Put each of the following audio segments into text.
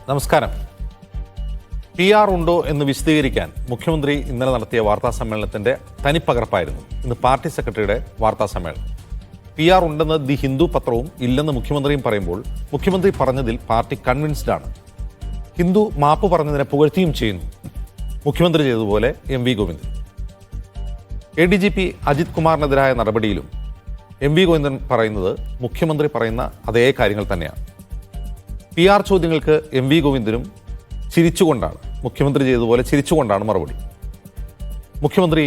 നമസ്കാരം. PR ഉണ്ടോ എന്ന് വിശദീകരിക്കാൻ മുഖ്യമന്ത്രി ഇന്നലെ നടത്തിയ വാർത്താ സമ്മേളനത്തിന്റെ തനിപ്പകർപ്പായിരുന്നു ഇന്ന് പാർട്ടി സെക്രട്ടറിയുടെ വാർത്താ സമ്മേളനം. PR ഉണ്ടെന്ന് ദി ഹിന്ദു പത്രവും ഇല്ലെന്ന് മുഖ്യമന്ത്രിയും പറയുമ്പോൾ മുഖ്യമന്ത്രി പറഞ്ഞതിൽ പാർട്ടി കൺവിൻസ്ഡ് ആണ്. ഹിന്ദു മാപ്പ് പറഞ്ഞതിനെ പുകഴ്ത്തിയും ചെയ്യുന്നു. മുഖ്യമന്ത്രി ചെയ്തതുപോലെ MV Govindan. ADGP Ajith കുമാറിനെതിരായ നടപടിയിലും MV Govindan പറയുന്നത് മുഖ്യമന്ത്രി പറയുന്ന അതേ കാര്യങ്ങൾ തന്നെയാണ്. PR ചോദ്യങ്ങൾക്ക് MV ഗോവിന്ദനും ചിരിച്ചുകൊണ്ടാണ്, മുഖ്യമന്ത്രി ചെയ്തതുപോലെ ചിരിച്ചുകൊണ്ടാണ് മറുപടി. മുഖ്യമന്ത്രി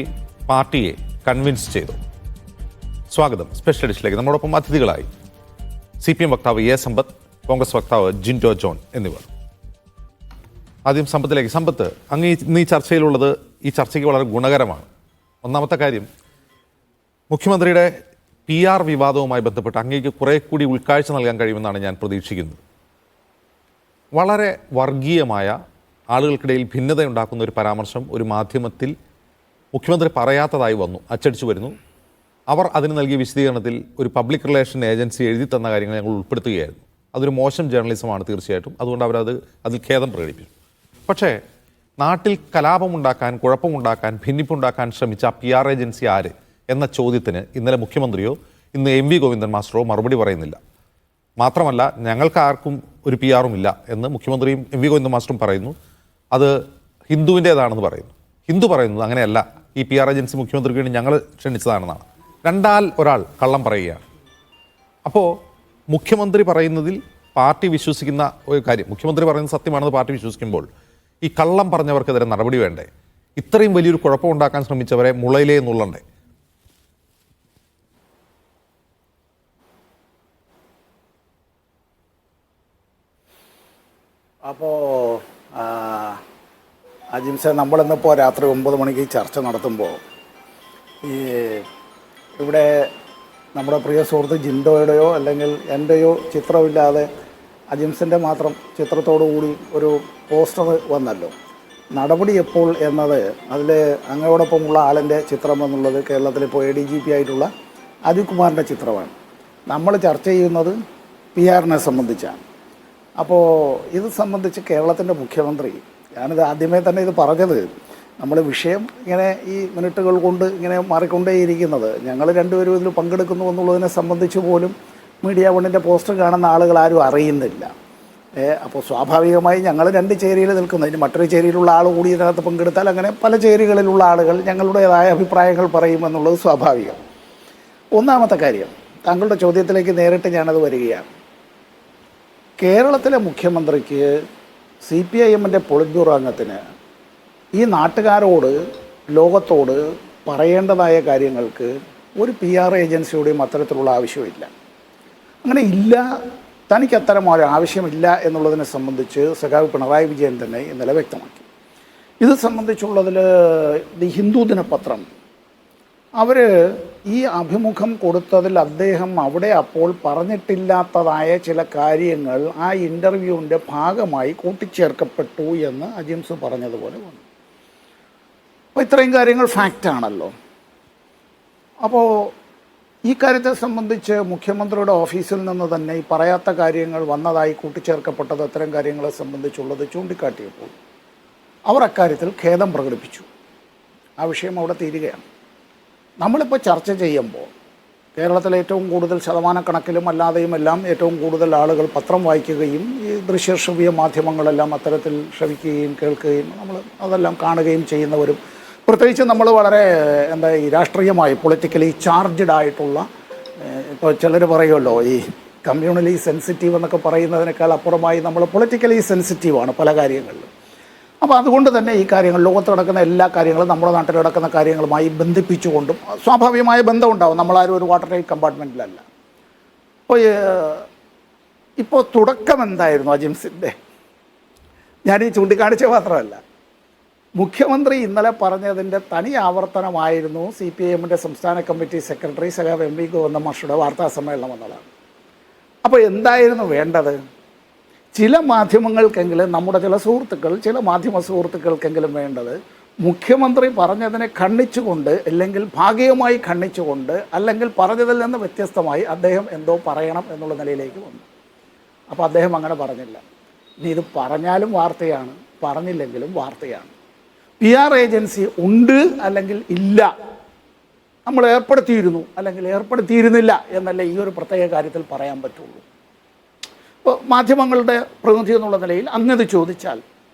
പാർട്ടിയെ കൺവിൻസ് ചെയ്തു. സ്വാഗതം സ്പെഷ്യൽ എഡിഷനിലേക്ക്. നമ്മോടൊപ്പം അതിഥികളായി CPM വക്താവ് A സമ്പത്ത്, കോൺഗ്രസ് വക്താവ് ജിൻഡോ ജോൺ എന്നിവർ. ആദ്യം സമ്പത്തിലേക്ക്. സമ്പത്ത്, അങ്ങ് ഇന്ന് ഈ ചർച്ചയിലുള്ളത് ഈ ചർച്ചയ്ക്ക് വളരെ ഗുണകരമാണ്. ഒന്നാമത്തെ കാര്യം, മുഖ്യമന്ത്രിയുടെ PR വിവാദവുമായി ബന്ധപ്പെട്ട് അങ്ങേക്ക് കുറെ കൂടി ഉൾക്കാഴ്ച നൽകാൻ കഴിയുമെന്നാണ് ഞാൻ പ്രതീക്ഷിക്കുന്നത്. വളരെ വർഗീയമായ, ആളുകൾക്കിടയിൽ ഭിന്നതയുണ്ടാക്കുന്ന ഒരു പരാമർശം ഒരു മാധ്യമത്തിൽ മുഖ്യമന്ത്രി പറയാത്തതായി വന്നു, അച്ചടിച്ചു വരുന്നു. അവർ അതിന് നൽകിയ വിശദീകരണത്തിൽ ഒരു പബ്ലിക് റിലേഷൻ ഏജൻസി എഴുതി തന്ന കാര്യങ്ങൾ ഞങ്ങൾ ഉൾപ്പെടുത്തുകയായിരുന്നു. അതൊരു മോശം ജേർണലിസമാണ് തീർച്ചയായിട്ടും. അതുകൊണ്ട് അതിൽ ഖേദം പ്രകടിപ്പിച്ചു. പക്ഷേ നാട്ടിൽ കലാപമുണ്ടാക്കാൻ, കുഴപ്പമുണ്ടാക്കാൻ, ഭിന്നിപ്പുണ്ടാക്കാൻ ശ്രമിച്ച PR ഏജൻസി ആര് എന്ന ചോദ്യത്തിന് ഇന്നലെ മുഖ്യമന്ത്രിയോ ഇന്ന് MV ഗോവിന്ദൻ മാസ്റ്ററോ മറുപടി പറയുന്നില്ല. മാത്രമല്ല, ഞങ്ങൾക്ക് ആർക്കും ഒരു PR ഇല്ല എന്ന് മുഖ്യമന്ത്രിയും MV ഗോവിന്ദൻ മാസ്റ്ററും പറയുന്നു. അത് ഹിന്ദുവിൻ്റേതാണെന്ന് പറയുന്നു. ഹിന്ദു പറയുന്നത് അങ്ങനെയല്ല, ഈ PR ഏജൻസി മുഖ്യമന്ത്രിക്ക് വേണ്ടി ഞങ്ങൾ ക്ഷണിച്ചതാണെന്നാണ്. രണ്ടാൽ ഒരാൾ കള്ളം പറയുകയാണ്. അപ്പോൾ മുഖ്യമന്ത്രി പറയുന്നതിൽ പാർട്ടി വിശ്വസിക്കുന്ന ഒരു കാര്യം, മുഖ്യമന്ത്രി പറയുന്നത് സത്യമാണെന്ന് പാർട്ടി വിശ്വസിക്കുമ്പോൾ ഈ കള്ളം പറഞ്ഞവർക്കെതിരെ നടപടി വേണ്ടേ? ഇത്രയും വലിയൊരു കുഴപ്പമുണ്ടാക്കാൻ ശ്രമിച്ചവരെ മുളയിലേ നുള്ളണ്ടേ? അപ്പോൾ അജിംസെ, നമ്മളിന്നിപ്പോൾ രാത്രി 9 മണിക്ക് ഈ ചർച്ച നടത്തുമ്പോൾ ഇവിടെ നമ്മുടെ പ്രിയ സുഹൃത്ത് ജിൻഡോയുടെയോ അല്ലെങ്കിൽ എൻ്റെയോ ചിത്രമില്ലാതെ അജിംസിൻ്റെ മാത്രം ചിത്രത്തോടു കൂടി ഒരു പോസ്റ്റർ വന്നല്ലോ. നടപടി എപ്പോൾ എന്നത് അതിൽ അങ്ങയോടൊപ്പമുള്ള ആളിൻ്റെ ചിത്രം എന്നുള്ളത് കേരളത്തിലിപ്പോൾ ADGP ആയിട്ടുള്ള അജിത് കുമാറിൻ്റെ ചിത്രമാണ്. നമ്മൾ ചർച്ച ചെയ്യുന്നത് PR സംബന്ധിച്ചാണ്. അപ്പോൾ ഇത് സംബന്ധിച്ച് കേരളത്തിൻ്റെ മുഖ്യമന്ത്രി, ഞാനിത് ആദ്യമേ തന്നെ ഇത് പറഞ്ഞത്, നമ്മൾ വിഷയം ഇങ്ങനെ ഈ മിനിറ്റുകൾ കൊണ്ട് ഇങ്ങനെ മാറിക്കൊണ്ടേയിരിക്കുന്നത്, ഞങ്ങൾ രണ്ടുപേരും ഇതിൽ പങ്കെടുക്കുന്നു എന്നുള്ളതിനെ സംബന്ധിച്ച് പോലും മീഡിയ വണ്ണിൻ്റെ പോസ്റ്റർ കാണുന്ന ആളുകൾ ആരും അറിയുന്നില്ല. അപ്പോൾ സ്വാഭാവികമായി ഞങ്ങൾ 2 ചേരിയിൽ നിൽക്കുന്നു. ഇനി മറ്റൊരു ചേരിയിലുള്ള ആൾ കൂടി ഇതിനകത്ത് പങ്കെടുത്താൽ അങ്ങനെ പല ചേരികളിലുള്ള ആളുകൾ ഞങ്ങളുടേതായ അഭിപ്രായങ്ങൾ പറയുമെന്നുള്ളത് സ്വാഭാവികം. ഒന്നാമത്തെ കാര്യം, താങ്കളുടെ ചോദ്യത്തിലേക്ക് നേരിട്ട് ഞാനത് വരികയാണ്. കേരളത്തിലെ മുഖ്യമന്ത്രിക്ക്, CPIMൻ്റെ പൊളിറ്റ് ബ്യൂറോ അംഗത്തിന് ഈ നാട്ടുകാരോട്, ലോകത്തോട് പറയേണ്ടതായ കാര്യങ്ങൾക്ക് ഒരു PR ഏജൻസിയുടെയും അത്തരത്തിലുള്ള ആവശ്യമില്ല. അങ്ങനെ ഇല്ല, തനിക്ക് അത്തരം ഒരു ആവശ്യമില്ല എന്നുള്ളതിനെ സംബന്ധിച്ച് സഖാവ് പിണറായി വിജയൻ തന്നെ ഇന്നലെ വ്യക്തമാക്കി. ഇത് സംബന്ധിച്ചുള്ളതിൽ ദി ഹിന്ദു ദിനപത്രം അവർ ഈ അഭിമുഖം കൊടുത്തതിൽ അദ്ദേഹം അവിടെ അപ്പോൾ പറഞ്ഞിട്ടില്ലാത്തതായ ചില കാര്യങ്ങൾ ആ ഇൻ്റർവ്യൂവിൻ്റെ ഭാഗമായി കൂട്ടിച്ചേർക്കപ്പെട്ടു എന്ന് അജിംസ് പറഞ്ഞതുപോലെ വന്നു. അപ്പോൾ ഇത്രയും കാര്യങ്ങൾ ഫാക്റ്റാണല്ലോ. അപ്പോൾ ഈ കാര്യത്തെ സംബന്ധിച്ച് മുഖ്യമന്ത്രിയുടെ ഓഫീസിൽ നിന്ന് തന്നെ ഈ പറയാത്ത കാര്യങ്ങൾ വന്നതായി കൂട്ടിച്ചേർക്കപ്പെട്ടത് അത്തരം കാര്യങ്ങളെ സംബന്ധിച്ചുള്ളത് ചൂണ്ടിക്കാട്ടിയപ്പോൾ അവർ അക്കാര്യത്തിൽ ഖേദം പ്രകടിപ്പിച്ചു. ആ വിഷയം അവിടെ തീരുകയാണ്. നമ്മളിപ്പോൾ ചർച്ച ചെയ്യുമ്പോൾ കേരളത്തിലെ ഏറ്റവും കൂടുതൽ ശതമാനക്കണക്കിലും അല്ലാതെയും എല്ലാം ഏറ്റവും കൂടുതൽ ആളുകൾ പത്രം വായിക്കുകയും ഈ ദൃശ്യശ്രവ്യ മാധ്യമങ്ങളെല്ലാം അത്തരത്തിൽ ശ്രവിക്കുകയും കേൾക്കുകയും നമ്മൾ അതെല്ലാം കാണുകയും ചെയ്യുന്നവരും, പ്രത്യേകിച്ച് നമ്മൾ വളരെ ഈ രാഷ്ട്രീയമായി പൊളിറ്റിക്കലി ചാർജ്ഡ് ആയിട്ടുള്ള, ഇപ്പോൾ ചിലർ പറയുമല്ലോ ഈ കമ്മ്യൂണലി സെൻസിറ്റീവ് എന്നൊക്കെ പറയുന്നതിനേക്കാൾ അപ്പുറമായി നമ്മൾ പൊളിറ്റിക്കലി സെൻസിറ്റീവാണ് പല കാര്യങ്ങളിലും. അപ്പോൾ അതുകൊണ്ട് തന്നെ ഈ കാര്യങ്ങൾ, ലോകത്ത് നടക്കുന്ന എല്ലാ കാര്യങ്ങളും നമ്മുടെ നാട്ടിൽ നടക്കുന്ന കാര്യങ്ങളുമായി ബന്ധിപ്പിച്ചുകൊണ്ടും സ്വാഭാവികമായ ബന്ധമുണ്ടാവും. നമ്മളാരും ഒരു വാട്ടർ ടൈറ്റ് കമ്പാർട്ട്മെൻറ്റിലല്ല. ഇപ്പോൾ തുടക്കം എന്തായിരുന്നു അജിംസിൻ്റെ? ഞാനീ ചൂണ്ടിക്കാണിച്ച മാത്രമല്ല, മുഖ്യമന്ത്രി ഇന്നലെ പറഞ്ഞതിൻ്റെ തനി ആവർത്തനമായിരുന്നു CPIMൻ്റെ സംസ്ഥാന കമ്മിറ്റി സെക്രട്ടറി സഖാവ് MV ഗോവിന്ദൻ മാസ്റ്ററുടെ വാർത്താ സമ്മേളനം എന്നുള്ളതാണ്. അപ്പോൾ എന്തായിരുന്നു വേണ്ടത്? ചില മാധ്യമങ്ങൾക്കെങ്കിലും, നമ്മുടെ ചില മാധ്യമ സുഹൃത്തുക്കൾക്കെങ്കിലും വേണ്ടത് മുഖ്യമന്ത്രി പറഞ്ഞതിനെ ഖണ്ഡിച്ചുകൊണ്ട്, അല്ലെങ്കിൽ ഭാഗികമായി ഖണ്ഡിച്ചുകൊണ്ട്, അല്ലെങ്കിൽ പറഞ്ഞതിൽ നിന്ന് വ്യത്യസ്തമായി അദ്ദേഹം എന്തോ പറയണം എന്നുള്ള നിലയിലേക്ക് വന്നു. അപ്പോൾ അദ്ദേഹം അങ്ങനെ പറഞ്ഞില്ല. ഇനി ഇത് പറഞ്ഞാലും വാർത്തയാണ്, പറഞ്ഞില്ലെങ്കിലും വാർത്തയാണ്. PR ഏജൻസി ഉണ്ട് അല്ലെങ്കിൽ ഇല്ല, നമ്മൾ ഏർപ്പെടുത്തിയിരുന്നു അല്ലെങ്കിൽ ഏർപ്പെടുത്തിയിരുന്നില്ല എന്നല്ല ഈ ഒരു പ്രത്യേക കാര്യത്തിൽ പറയാൻ പറ്റുള്ളൂ. ഇപ്പോൾ മാധ്യമങ്ങളുടെ പ്രതിനിധി എന്നുള്ള നിലയിൽ അങ്ങത് ചോദിച്ചാൽ,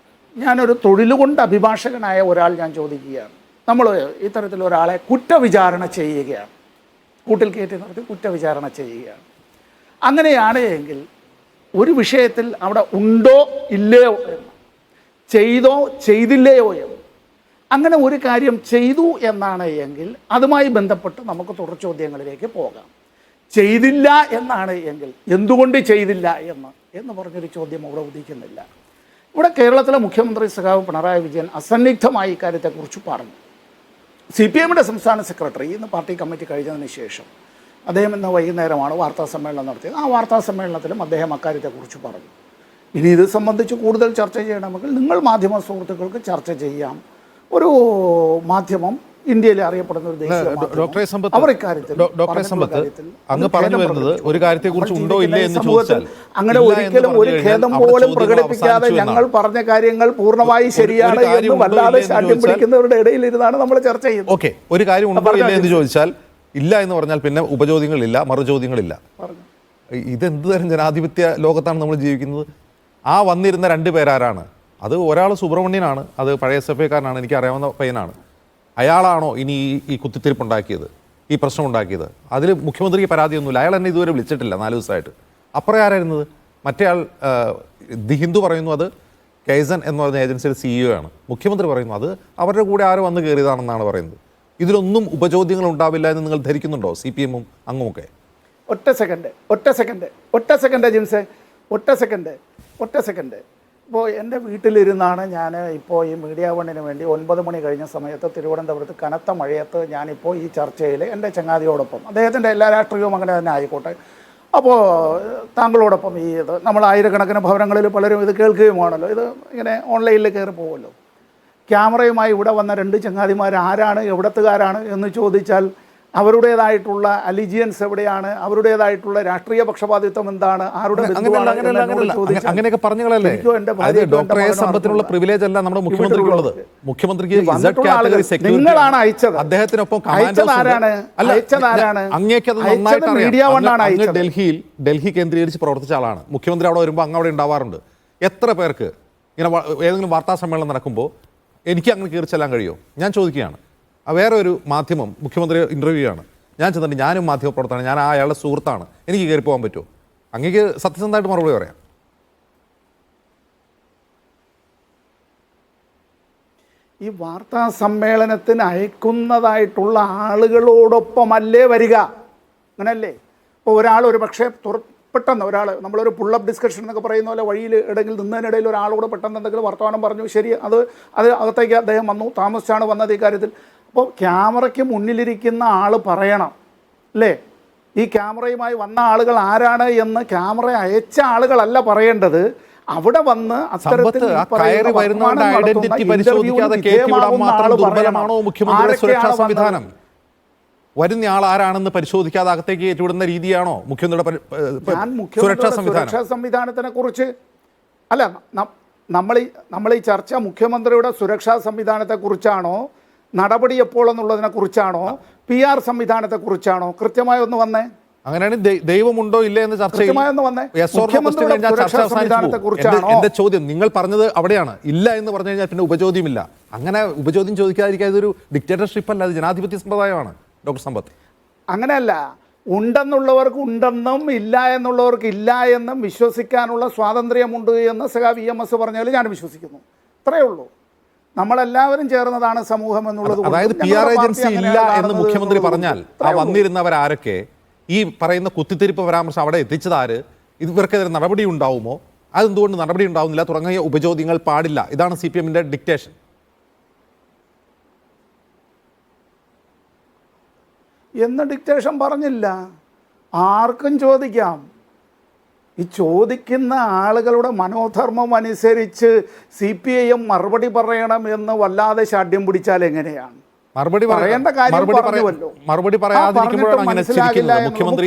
ഞാനൊരു തൊഴിലുകൊണ്ട് അഭിഭാഷകനായ ഒരാൾ ഞാൻ ചോദിക്കുകയാണ്. നമ്മൾ ഇത്തരത്തിൽ ഒരാളെ കുറ്റവിചാരണ ചെയ്യുകയാണ്, കൂട്ടിൽ കയറ്റി നിർത്തി കുറ്റവിചാരണ ചെയ്യുകയാണ്. അങ്ങനെയാണ് എങ്കിൽ ഒരു വിഷയത്തിൽ അവിടെ ഉണ്ടോ ഇല്ലയോ എന്ന്, ചെയ്തോ ചെയ്തില്ലയോ എന്ന്, അങ്ങനെ ഒരു കാര്യം ചെയ്തു എന്നാണ് എങ്കിൽ അതുമായി ബന്ധപ്പെട്ട് നമുക്ക് തുടർ ചോദ്യങ്ങളിലേക്ക് പോകാം. ചെയ്തില്ല എന്നാണ് എങ്കിൽ എന്തുകൊണ്ട് ചെയ്തില്ല എന്ന് പറഞ്ഞൊരു ചോദ്യം അവിടെ ഉദിക്കുന്നില്ല. ഇവിടെ കേരളത്തിലെ മുഖ്യമന്ത്രി സഖാവ് പിണറായി വിജയൻ അസന്നിഗ്ധമായി ഇക്കാര്യത്തെക്കുറിച്ച് പറഞ്ഞു. CPMയുടെ സംസ്ഥാന സെക്രട്ടറി ഇന്ന് പാർട്ടി കമ്മിറ്റി കഴിഞ്ഞതിന് ശേഷം അദ്ദേഹം ഇന്ന് വൈകുന്നേരമാണ് വാർത്താ സമ്മേളനം നടത്തിയത്. ആ വാർത്താ സമ്മേളനത്തിലും അദ്ദേഹം അക്കാര്യത്തെക്കുറിച്ച് പറഞ്ഞു. ഇനി ഇത് സംബന്ധിച്ച് കൂടുതൽ ചർച്ച ചെയ്യണമെങ്കിൽ നിങ്ങൾ മാധ്യമ സുഹൃത്തുക്കൾക്ക് ചർച്ച ചെയ്യാം. ഒരു മാധ്യമം ഇന്ത്യയിൽ അറിയപ്പെടുന്ന ഒരു ഡോക്ടറെ സമ്പത്ത് അങ്ങ് പറഞ്ഞു വരുന്നത് ഒരു കാര്യത്തെക്കുറിച്ച് ഉണ്ടോ ഇല്ലേ എന്ന് ചോദിച്ചാൽ അങ്ങനെ ഒരിക്കലും ഒരു ഖേദം പോലും പ്രകടിപ്പിക്കാതെ ഞങ്ങൾ പറഞ്ഞ കാര്യങ്ങൾ പൂർണ്ണമായി ശരിയാണ് എന്ന് വല്ലാതെ ശാഠ്യം പിടിക്കുന്നവരുടെ ഇടയിൽ ഇരുന്നാണ് നമ്മൾ ചർച്ച ചെയ്യുന്നത്. ഓക്കെ, ഒരു കാര്യം ഉണ്ടോ ഇല്ലേ എന്ന് ചോദിച്ചാൽ ഇല്ല എന്ന് പറഞ്ഞാൽ പിന്നെ ഉപചോദ്യങ്ങളില്ല, മറുചോദ്യങ്ങളില്ല. ഇതെന്ത് തരം ജനാധിപത്യ ലോകത്താണ് നമ്മൾ ജീവിക്കുന്നത്? ആ വന്നിരുന്ന 2 പേരാരാണ്? അത് ഒരാൾ സുബ്രഹ്മണ്യനാണ്, അത് പഴയ SFIക്കാരനാണ്, എനിക്ക് അറിയാവുന്ന പയ്യനാണ്. അയാളാണോ ഇനി ഈ കുത്തിത്തിരിപ്പ് ഉണ്ടാക്കിയത്, ഈ പ്രശ്നം ഉണ്ടാക്കിയത്? അതിൽ മുഖ്യമന്ത്രിക്ക് പരാതിയൊന്നുമില്ല, അയാൾ എന്നെ ഇതുവരെ വിളിച്ചിട്ടില്ല 4 ദിവസമായിട്ട്. അപ്പുറം ആരായിരുന്നത്? മറ്റേയാൾ ദി ഹിന്ദു പറയുന്നു അത് കൈസൻ എന്ന് പറഞ്ഞ ഏജൻസിയുടെ CEO ആണ്. മുഖ്യമന്ത്രി പറയുന്നു അത് അവരുടെ കൂടെ ആരോ വന്ന് കയറിയതാണെന്നാണ് പറയുന്നത്. ഇതിലൊന്നും ഉപചോദ്യങ്ങൾ ഉണ്ടാവില്ല എന്ന് നിങ്ങൾ ധരിക്കുന്നുണ്ടോ? CPM-ഉം അങ്ങുമൊക്കെ? ഒറ്റ സെക്കൻഡ് ജിംസെ, ഒറ്റ സെക്കൻഡ്. ഇപ്പോൾ എൻ്റെ വീട്ടിലിരുന്നാണ് ഞാൻ ഇപ്പോൾ ഈ മീഡിയ വണ്ണിന് വേണ്ടി 9 മണി കഴിഞ്ഞ സമയത്ത് തിരുവനന്തപുരത്ത് കനത്ത മഴയത്ത് ഞാനിപ്പോൾ ഈ ചർച്ചയിൽ എൻ്റെ ചങ്ങാതിയോടൊപ്പം, അദ്ദേഹത്തിൻ്റെ എല്ലാ രാഷ്ട്രീയവും അങ്ങനെ തന്നെ ആയിക്കോട്ടെ, അപ്പോൾ താങ്കളോടൊപ്പം ഈ ഇത് നമ്മൾ ആയിരക്കണക്കിന് ഭവനങ്ങളിൽ പലരും ഇത് കേൾക്കുകയുമാണല്ലോ, ഇത് ഇങ്ങനെ ഓൺലൈനിൽ കയറി പോകുമല്ലോ. ക്യാമറയുമായി ഇവിടെ വന്ന 2 ചങ്ങാതിമാർ ആരാണ്, എവിടത്തുകാരാണ് എന്ന് ചോദിച്ചാൽ അവരുടേതായിട്ടുള്ള അലിജിയൻസ് എവിടെയാണ്, അവരുടേതായിട്ടുള്ള രാഷ്ട്രീയ പക്ഷപാതിത്വം എന്താണ്, ആരുടെ അങ്ങനെയൊക്കെ പറഞ്ഞുകളല്ലേ. ഡോക്ടറെ സമ്പത്തിനുള്ള പ്രിവിലേജ് അല്ല നമ്മുടെ മുഖ്യമന്ത്രിക്കുള്ളത്. മുഖ്യമന്ത്രിക്ക് നിങ്ങളാണ് അയച്ചത്, അദ്ദേഹത്തിനൊപ്പം ഡൽഹി കേന്ദ്രീകരിച്ച് പ്രവർത്തിച്ച ആളാണ്. മുഖ്യമന്ത്രി അവിടെ വരുമ്പോൾ അങ്ങ് അവിടെ ഉണ്ടാവാറുണ്ട്. എത്ര പേർക്ക് ഇങ്ങനെ ഏതെങ്കിലും വാർത്താ സമ്മേളനം നടക്കുമ്പോൾ എനിക്ക് അങ്ങനെ കയറി ചെല്ലാൻ കഴിയുമോ? ഞാൻ ചോദിക്കുകയാണ്. വേറെ ഒരു മാധ്യമം മുഖ്യമന്ത്രി ഇൻ്റർവ്യൂ ആണ്, ഞാൻ ചെന്നിട്ട് ഞാനും മാധ്യമപ്രവർത്തകനാണ്, ഞാൻ അയാളുടെ സുഹൃത്താണ്, എനിക്ക് കയറി പോകാൻ പറ്റുമോ? അങ്ങേക്ക് സത്യസന്ധമായിട്ട് മറുപടി പറയാം. ഈ വാർത്താ സമ്മേളനത്തിന് അയക്കുന്നതായിട്ടുള്ള ആളുകളോടൊപ്പമല്ലേ വരിക, അങ്ങനല്ലേ? ഇപ്പോൾ ഒരാൾ ഒരു പക്ഷേ പെട്ടെന്ന് ഒരാൾ, നമ്മളൊരു പുള്ളപ്പ് ഡിസ്കഷൻ എന്നൊക്കെ പറയുന്ന പോലെ വഴിയിൽ ഇടയിൽ നിന്നതിനിടയിൽ ഒരാളോട് പെട്ടെന്ന് എന്തെങ്കിലും വർത്തമാനം പറഞ്ഞു, ശരി, അത് അകത്തേക്ക് അദ്ദേഹം വന്നു, താമസിച്ചാണ് വന്നത് ഈ കാര്യത്തിൽ. അപ്പോൾ ക്യാമറയ്ക്ക് മുന്നിലിരിക്കുന്ന ആൾ പറയണം അല്ലേ, ഈ ക്യാമറയുമായി വന്ന ആളുകൾ ആരാണ് എന്ന് ക്യാമറ അയച്ച ആളുകളല്ല പറയേണ്ടത്. അവിടെ വന്ന് അത്തരത്തിൽ വരുന്ന ആൾ ആരാണെന്ന് പരിശോധിക്കാതെ അകത്തേക്ക് ഏറ്റുവിടുന്ന രീതിയാണോ മുഖ്യമന്ത്രിയുടെ സുരക്ഷാ സംവിധാനത്തിനെ കുറിച്ച് അല്ല, നമ്മൾ ഈ ചർച്ച മുഖ്യമന്ത്രിയുടെ സുരക്ഷാ സംവിധാനത്തെ കുറിച്ചാണോ, നടപടി എപ്പോൾ എന്നുള്ളതിനെ കുറിച്ചാണോ, PR സംവിധാനത്തെ കുറിച്ചാണോ? കൃത്യമായി ഒന്ന് വന്നേ. അങ്ങനെയാണ് ദൈവമുണ്ടോ ഇല്ലേ എന്ന് ചർച്ച എന്റെ ചോദ്യം നിങ്ങൾ പറഞ്ഞത് അവിടെയാണ്. ഇല്ല എന്ന് പറഞ്ഞു കഴിഞ്ഞാൽ പിന്നെ ഉപചോദ്യമില്ല. അങ്ങനെ ഉപചോദ്യം ചോദിക്കാതിരിക്കാൻ ഇതൊരു ഡിക്റ്റേറ്റർഷിപ്പ് അല്ല, അത് ജനാധിപത്യ സമ്പ്രദായമാണ്. ഡോക്ടർ സമ്പത്ത്, അങ്ങനെയല്ല. ഉണ്ടെന്നുള്ളവർക്ക് ഉണ്ടെന്നും ഇല്ല എന്നുള്ളവർക്ക് ഇല്ല എന്നും വിശ്വസിക്കാനുള്ള സ്വാതന്ത്ര്യമുണ്ട് എന്ന് സഖാവ് EMS പറഞ്ഞാൽ ഞാൻ വിശ്വസിക്കുന്നു. അത്രയേ ഉള്ളൂ. നമ്മളെല്ലാവരും ചേർന്നതാണ് സമൂഹം എന്നുള്ളത്. അതായത് PR ഏജൻസി ഇല്ല എന്ന് മുഖ്യമന്ത്രി പറഞ്ഞാൽ ആ വന്നിരുന്നവരാരൊക്കെ, ഈ പറയുന്ന കുത്തിത്തിരിപ്പ് പരാമർശം അവിടെ എത്തിച്ചതാര്, ഇവർക്കെതിരെ നടപടി ഉണ്ടാവുമോ, അതെന്തുകൊണ്ട് നടപടി ഉണ്ടാവുന്നില്ല തുടങ്ങിയ ഉപചോദ്യങ്ങൾ പാടില്ല. ഇതാണ് CPM-ന്റെ ഡിക്റ്റേഷൻ. എന്ന് ഡിക്റ്റേഷൻ പറഞ്ഞില്ല. ആർക്കും ചോദിക്കാം. ഈ ചോദിക്കുന്ന ആളുകളുടെ മനോധർമ്മം അനുസരിച്ച് CPIM മറുപടി പറയണം എന്ന് വല്ലാതെ ശാഠ്യം പിടിച്ചാൽ എങ്ങനെയാണ്? മറുപടി പറയേണ്ട കാര്യം പറഞ്ഞുവല്ലോ. മറുപടി പറയാതിരിക്കുമ്പോഴാണ് അങ്ങനെ ചിരിക്കുന്നത്. മുഖ്യമന്ത്രി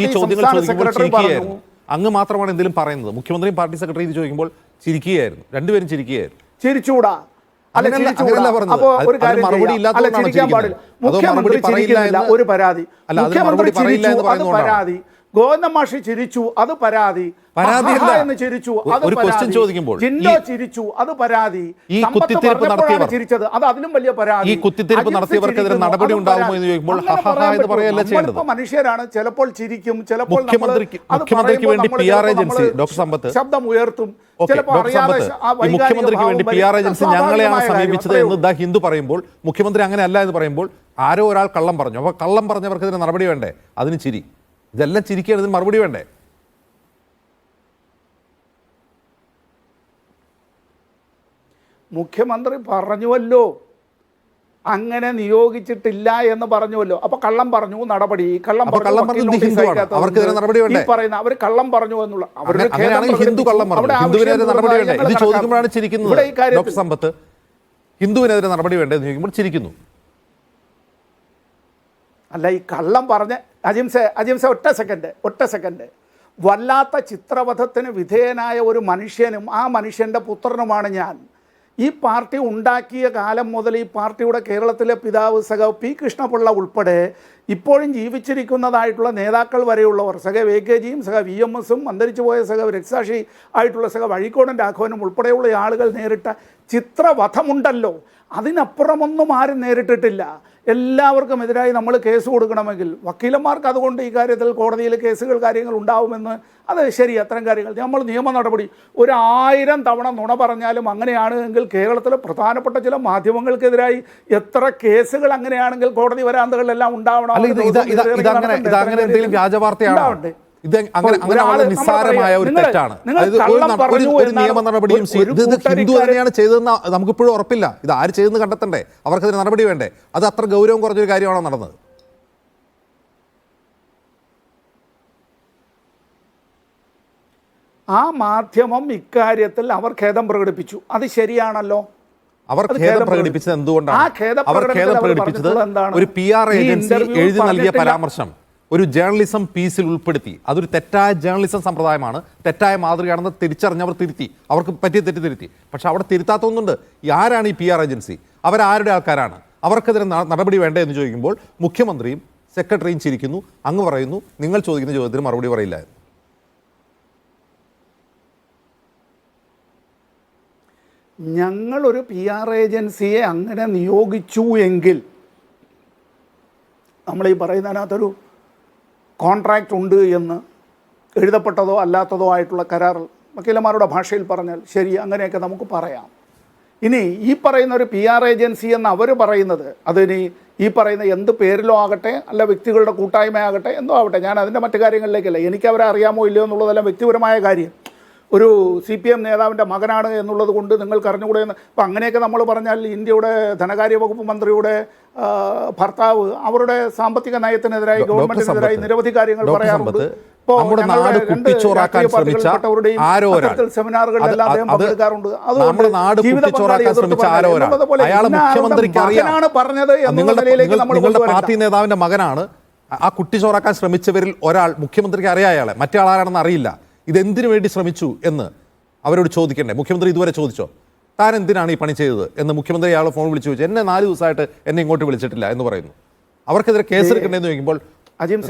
ഈ ചോദ്യങ്ങൾ ചോദിക്കുമ്പോൾ ചിരിക്കുകയായിരുന്നു. അങ്ങ് മാത്രമാണ് എന്തെങ്കിലും പറയുന്നത്. മുഖ്യമന്ത്രിയും പാർട്ടി സെക്രട്ടറി ഇത് ചോദിക്കുമ്പോൾ ചിരിക്കുകയായിരുന്നു, രണ്ടുപേരും ചിരിക്കുകയായിരുന്നു. ചിരിച്ചൂടാ അല്ല അങ്ങനെയല്ല പറഞ്ഞത്. അപ്പോ ഒരു കാര്യം മറുപടി ഇല്ലാത്തതുകൊണ്ടാണ് ചിരിക്കുന്നത്. മുഖ്യമന്ത്രി ചിരിക്കുന്നില്ല, ഒരു പരാതി. മുഖ്യമന്ത്രി ചിരിച്ചു, അത് പരാതി. ഗോവിന്ദൻ മാഷി ചിരിച്ചു, അത് പരാതി. എന്ന് ചിരിച്ചു, അത് ഒരു ക്വസ്റ്റ്യൻ ചോദിക്കുമ്പോൾ ജിൻഡോ ചിരിച്ചു, അത് പരാതി. ഈ കുത്തിത്തിരിപ്പ് നടത്തിയവർ ചിരിച്ചത്, അത് അതിലും വലിയ പരാതി. ഈ കുത്തിത്തിരിപ്പ് നടത്തിയവർക്കെതിരെ നടപടി ഉണ്ടാകുമോ എന്ന് ചോദിക്കുമ്പോൾ എന്ന് പറയല്ല ചെയ്യേണ്ടത്. മനുഷ്യരാണ്, ചിലപ്പോൾ ചിരിക്കും, ചിലപ്പോൾ മുഖ്യമന്ത്രിക്ക് വേണ്ടി PR ഏജൻസി ഡോക്ടർ സമ്പത്ത് ശബ്ദം ഉയർത്തും. മുഖ്യമന്ത്രിക്ക് വേണ്ടി PR ഏജൻസി ഞങ്ങളെയാണ് സമീപിച്ചത് എന്ന് ദ ഹിന്ദു പറയുമ്പോൾ, മുഖ്യമന്ത്രി അങ്ങനെ അല്ല എന്ന് പറയുമ്പോൾ ആരോ ഒരാൾ കള്ളം പറഞ്ഞു. അപ്പൊ കള്ളം പറഞ്ഞവർക്കെതിരെ നടപടി വേണ്ടേ? അതിന് ചിരി. ഇതെല്ലാം ചിരിക്കുകയാണ്, ഇതിന് മറുപടി വേണ്ടേ? മുഖ്യമന്ത്രി പറഞ്ഞുവല്ലോ, അങ്ങനെ നിയോഗിച്ചിട്ടില്ല എന്ന് പറഞ്ഞുവല്ലോ. അപ്പൊ കള്ളം പറഞ്ഞു, നടപടി. കള്ളം അവർക്കെതിരെ നടപടി വേണ്ടേ? പറയുന്ന അവർ കള്ളം പറഞ്ഞു എന്നുള്ള ഹിന്ദു കള്ളം പറഞ്ഞു, ഹിന്ദുവിനെതിരെ നടപടി വേണ്ടേ? ഇത് ചോദിക്കുമ്പോഴാണ് ചിരിക്കുന്നത് ഡോക്ടർ സമ്പത്ത്. ഹിന്ദുവിനെതിരെ നടപടി വേണ്ടേ എന്ന് ചോദിക്കുമ്പോൾ ചിരിക്കുന്നു. അല്ല, ഈ കള്ളം പറഞ്ഞ അജിംസെ ഒറ്റ സെക്കൻഡ് വല്ലാത്ത ചിത്രവധത്തിന് വിധേയനായ ഒരു മനുഷ്യനും ആ മനുഷ്യൻ്റെ പുത്രനുമാണ് ഞാൻ. ഈ പാർട്ടി ഉണ്ടാക്കിയ കാലം മുതൽ ഈ പാർട്ടിയുടെ കേരളത്തിലെ പിതാവ് സഖ പി കൃഷ്ണപിള്ള ഉൾപ്പെടെ ഇപ്പോഴും ജീവിച്ചിരിക്കുന്നതായിട്ടുള്ള നേതാക്കൾ വരെയുള്ളവർ, സഖ VKG യും സഖ VMS-ഉം അന്തരിച്ചു പോയ സഖ രക്സാക്ഷി ആയിട്ടുള്ള സഖ വഴിക്കോടൻ രാഘവനും ഉൾപ്പെടെയുള്ള ആളുകൾ നേരിട്ട ചിത്രവധമുണ്ടല്ലോ, അതിനപ്പുറമൊന്നും ആരും നേരിട്ടിട്ടില്ല. എല്ലാവർക്കും എതിരായി നമ്മൾ കേസ് കൊടുക്കണമെങ്കിൽ വക്കീലന്മാർക്ക് അതുകൊണ്ട് ഈ കാര്യത്തിൽ കോടതിയിൽ കേസുകൾ കാര്യങ്ങൾ ഉണ്ടാവുമെന്ന്, അത് ശരി, അത്തരം കാര്യങ്ങൾ നമ്മൾ നിയമ നടപടി 1000 തവണ നുണ പറഞ്ഞാലും അങ്ങനെയാണ് എങ്കിൽ കേരളത്തിലെ പ്രധാനപ്പെട്ട ചില മാധ്യമങ്ങൾക്കെതിരായി എത്ര കേസുകൾ അങ്ങനെയാണെങ്കിൽ കോടതി വരാന്തകളിലെല്ലാം ഉണ്ടാവണം. നിസ്സാരമായ ഒരു തെറ്റാണ്. ഒരു നിയമ നടപടിയും ഹിന്ദു തന്നെയാണ് ചെയ്തതെന്ന് നമുക്കിപ്പോഴും ഉറപ്പില്ല. ഇത് ആര് ചെയ്തെന്ന് കണ്ടെത്തണ്ടേ? അവർക്കതിന് നടപടി വേണ്ടേ? അത് അത്ര ഗൗരവം കുറഞ്ഞൊരു കാര്യമാണോ നടന്നത്? ആ മാധ്യമം ഇക്കാര്യത്തിൽ അവർ ഖേദം പ്രകടിപ്പിച്ചു, അത് ശരിയാണല്ലോ. അവർ ഖേദം പ്രകടിപ്പിച്ചത് എന്തുകൊണ്ടാണ്? അവർ ഖേദം പ്രകടിപ്പിച്ചത് ഒരു PR ഏജൻസി എഴുതി നൽകിയ പരാമർശം ഒരു ജേർണലിസം പീസിൽ ഉൾപ്പെടുത്തി. അതൊരു തെറ്റായ ജേർണലിസം സമ്പ്രദായമാണ്, തെറ്റായ മാതൃകയാണെന്ന് തിരിച്ചറിഞ്ഞവർ തിരുത്തി, അവർക്ക് പറ്റിയ തെറ്റ് തിരുത്തി. പക്ഷെ അവിടെ തിരുത്താത്തൊന്നുണ്ട്. ആരാണ് ഈ PR ഏജൻസി? അവരാരുടെ ആൾക്കാരാണ്? അവർക്കെതിരെ നടപടി വേണ്ടേ എന്ന് ചോദിക്കുമ്പോൾ മുഖ്യമന്ത്രിയും സെക്രട്ടറിയും ചിരിക്കുന്നു. അങ്ങ് പറയുന്നു നിങ്ങൾ ചോദിക്കുന്ന ചോദ്യത്തിന് മറുപടി പറയില്ലായിരുന്നു. ഞങ്ങളൊരു PR ഏജൻസിയെ അങ്ങനെ നിയോഗിച്ചു എങ്കിൽ നമ്മൾ ഈ പറയുന്നതിനകത്തൊരു കോൺട്രാക്റ്റ് ഉണ്ട് എന്ന് എഴുതപ്പെട്ടതോ അല്ലാത്തതോ ആയിട്ടുള്ള കരാർ വക്കീലന്മാരുടെ ഭാഷയിൽ പറഞ്ഞാൽ ശരി, അങ്ങനെയൊക്കെ നമുക്ക് പറയാം. ഇനി ഈ പറയുന്ന ഒരു PR ഏജൻസി എന്ന് അവർ പറയുന്നത്, അതിനി ഈ പറയുന്ന എന്ത് പേരിലോ ആകട്ടെ, അല്ല വ്യക്തികളുടെ കൂട്ടായ്മയാകട്ടെ, എന്തോ ആവട്ടെ, ഞാൻ അതിൻ്റെ മറ്റു കാര്യങ്ങളിലേക്കല്ല, എനിക്കവരെ അറിയാമോ ഇല്ലയോ എന്നുള്ളതെല്ലാം വ്യക്തിപരമായ കാര്യം. ഒരു CPM നേതാവിൻ്റെ മകനാണ് എന്നുള്ളത് കൊണ്ട് നിങ്ങൾക്ക് അറിഞ്ഞുകൂടെ എന്ന്. അപ്പം അങ്ങനെയൊക്കെ നമ്മൾ പറഞ്ഞാൽ ഇന്ത്യയുടെ ധനകാര്യ വകുപ്പ് മന്ത്രിയുടെ ഭർത്താവ് അവരുടെ സാമ്പത്തിക നയത്തിനെതിരായി, ഗവൺമെന്റിനെതിരായി നിരവധി കാര്യങ്ങൾ പറയാറുണ്ട്. സെമിനാറുകളിലെല്ലാം അദ്ദേഹം പങ്കെടുക്കാറുണ്ട്. പറഞ്ഞത് എന്നുള്ള നിലയിലേക്ക് നിങ്ങളുടെ പാർട്ടി നേതാവിന്റെ മകനാണ്. ആ കുട്ടി ചോറാക്കാൻ ശ്രമിച്ചവരിൽ ഒരാൾ മുഖ്യമന്ത്രിക്ക് അറിയാം, അയാളെ മറ്റേ ആളാരാണെന്ന് അറിയില്ല. ഇതെന്തിനു വേണ്ടി ശ്രമിച്ചു എന്ന് അവരോട് ചോദിക്കണ്ടേ? മുഖ്യമന്ത്രി ഇതുവരെ ചോദിച്ചോ? താൻ എന്തിനാണ് ഈ പണി ചെയ്തത് എന്ന് മുഖ്യമന്ത്രി അയാൾ ഫോൺ വിളിച്ചു ചോദിച്ചു. എന്നെ 4 ദിവസമായിട്ട് എന്നെ ഇങ്ങോട്ട് വിളിച്ചിട്ടില്ല എന്ന് പറയുന്നു. അവർക്കെതിരെ കേസെടുക്കണ്ടെന്ന് ചോദിക്കുമ്പോൾ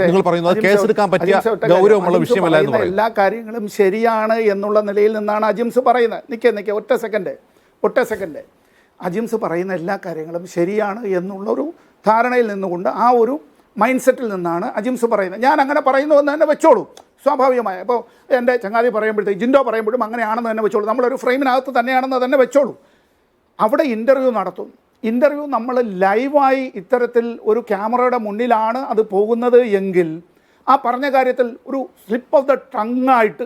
നിങ്ങൾ പറയുന്നത് കേസെടുക്കാൻ പറ്റിയ ഗൗരവമുള്ള വിഷയമല്ല എന്ന് പറയും. എല്ലാ കാര്യങ്ങളും ശരിയാണ് എന്നുള്ള നിലയിൽ നിന്നാണ് അജിംസ് പറയുന്നത്. നിൽക്കേ ഒറ്റ സെക്കൻഡ് അജിംസ് പറയുന്ന എല്ലാ കാര്യങ്ങളും ശരിയാണ് എന്നുള്ളൊരു ധാരണയിൽ നിന്നുകൊണ്ട്, ആ ഒരു മൈൻഡ് സെറ്റിൽ നിന്നാണ് അജിംസ് പറയുന്നത്. ഞാൻ അങ്ങനെ പറയുന്നു എന്ന് തന്നെ വെച്ചോളൂ, സ്വാഭാവികമായ. അപ്പോൾ എൻ്റെ ചങ്ങാതി പറയുമ്പോഴത്തേക്ക്, ജിൻഡോ പറയുമ്പോഴും അങ്ങനെയാണെന്ന് തന്നെ വെച്ചോളൂ, നമ്മളൊരു ഫ്രെയിമിനകത്ത് തന്നെയാണെന്ന് തന്നെ വെച്ചോളൂ. അവിടെ ഇൻ്റർവ്യൂ നടത്തും. ഇൻ്റർവ്യൂ നമ്മൾ ലൈവായി ഇത്തരത്തിൽ ഒരു ക്യാമറയുടെ മുന്നിലാണ് അത് പോകുന്നത് എങ്കിൽ ആ പറഞ്ഞ കാര്യത്തിൽ ഒരു സ്ലിപ്പ് ഓഫ് ദ ടങ്ങായിട്ട്,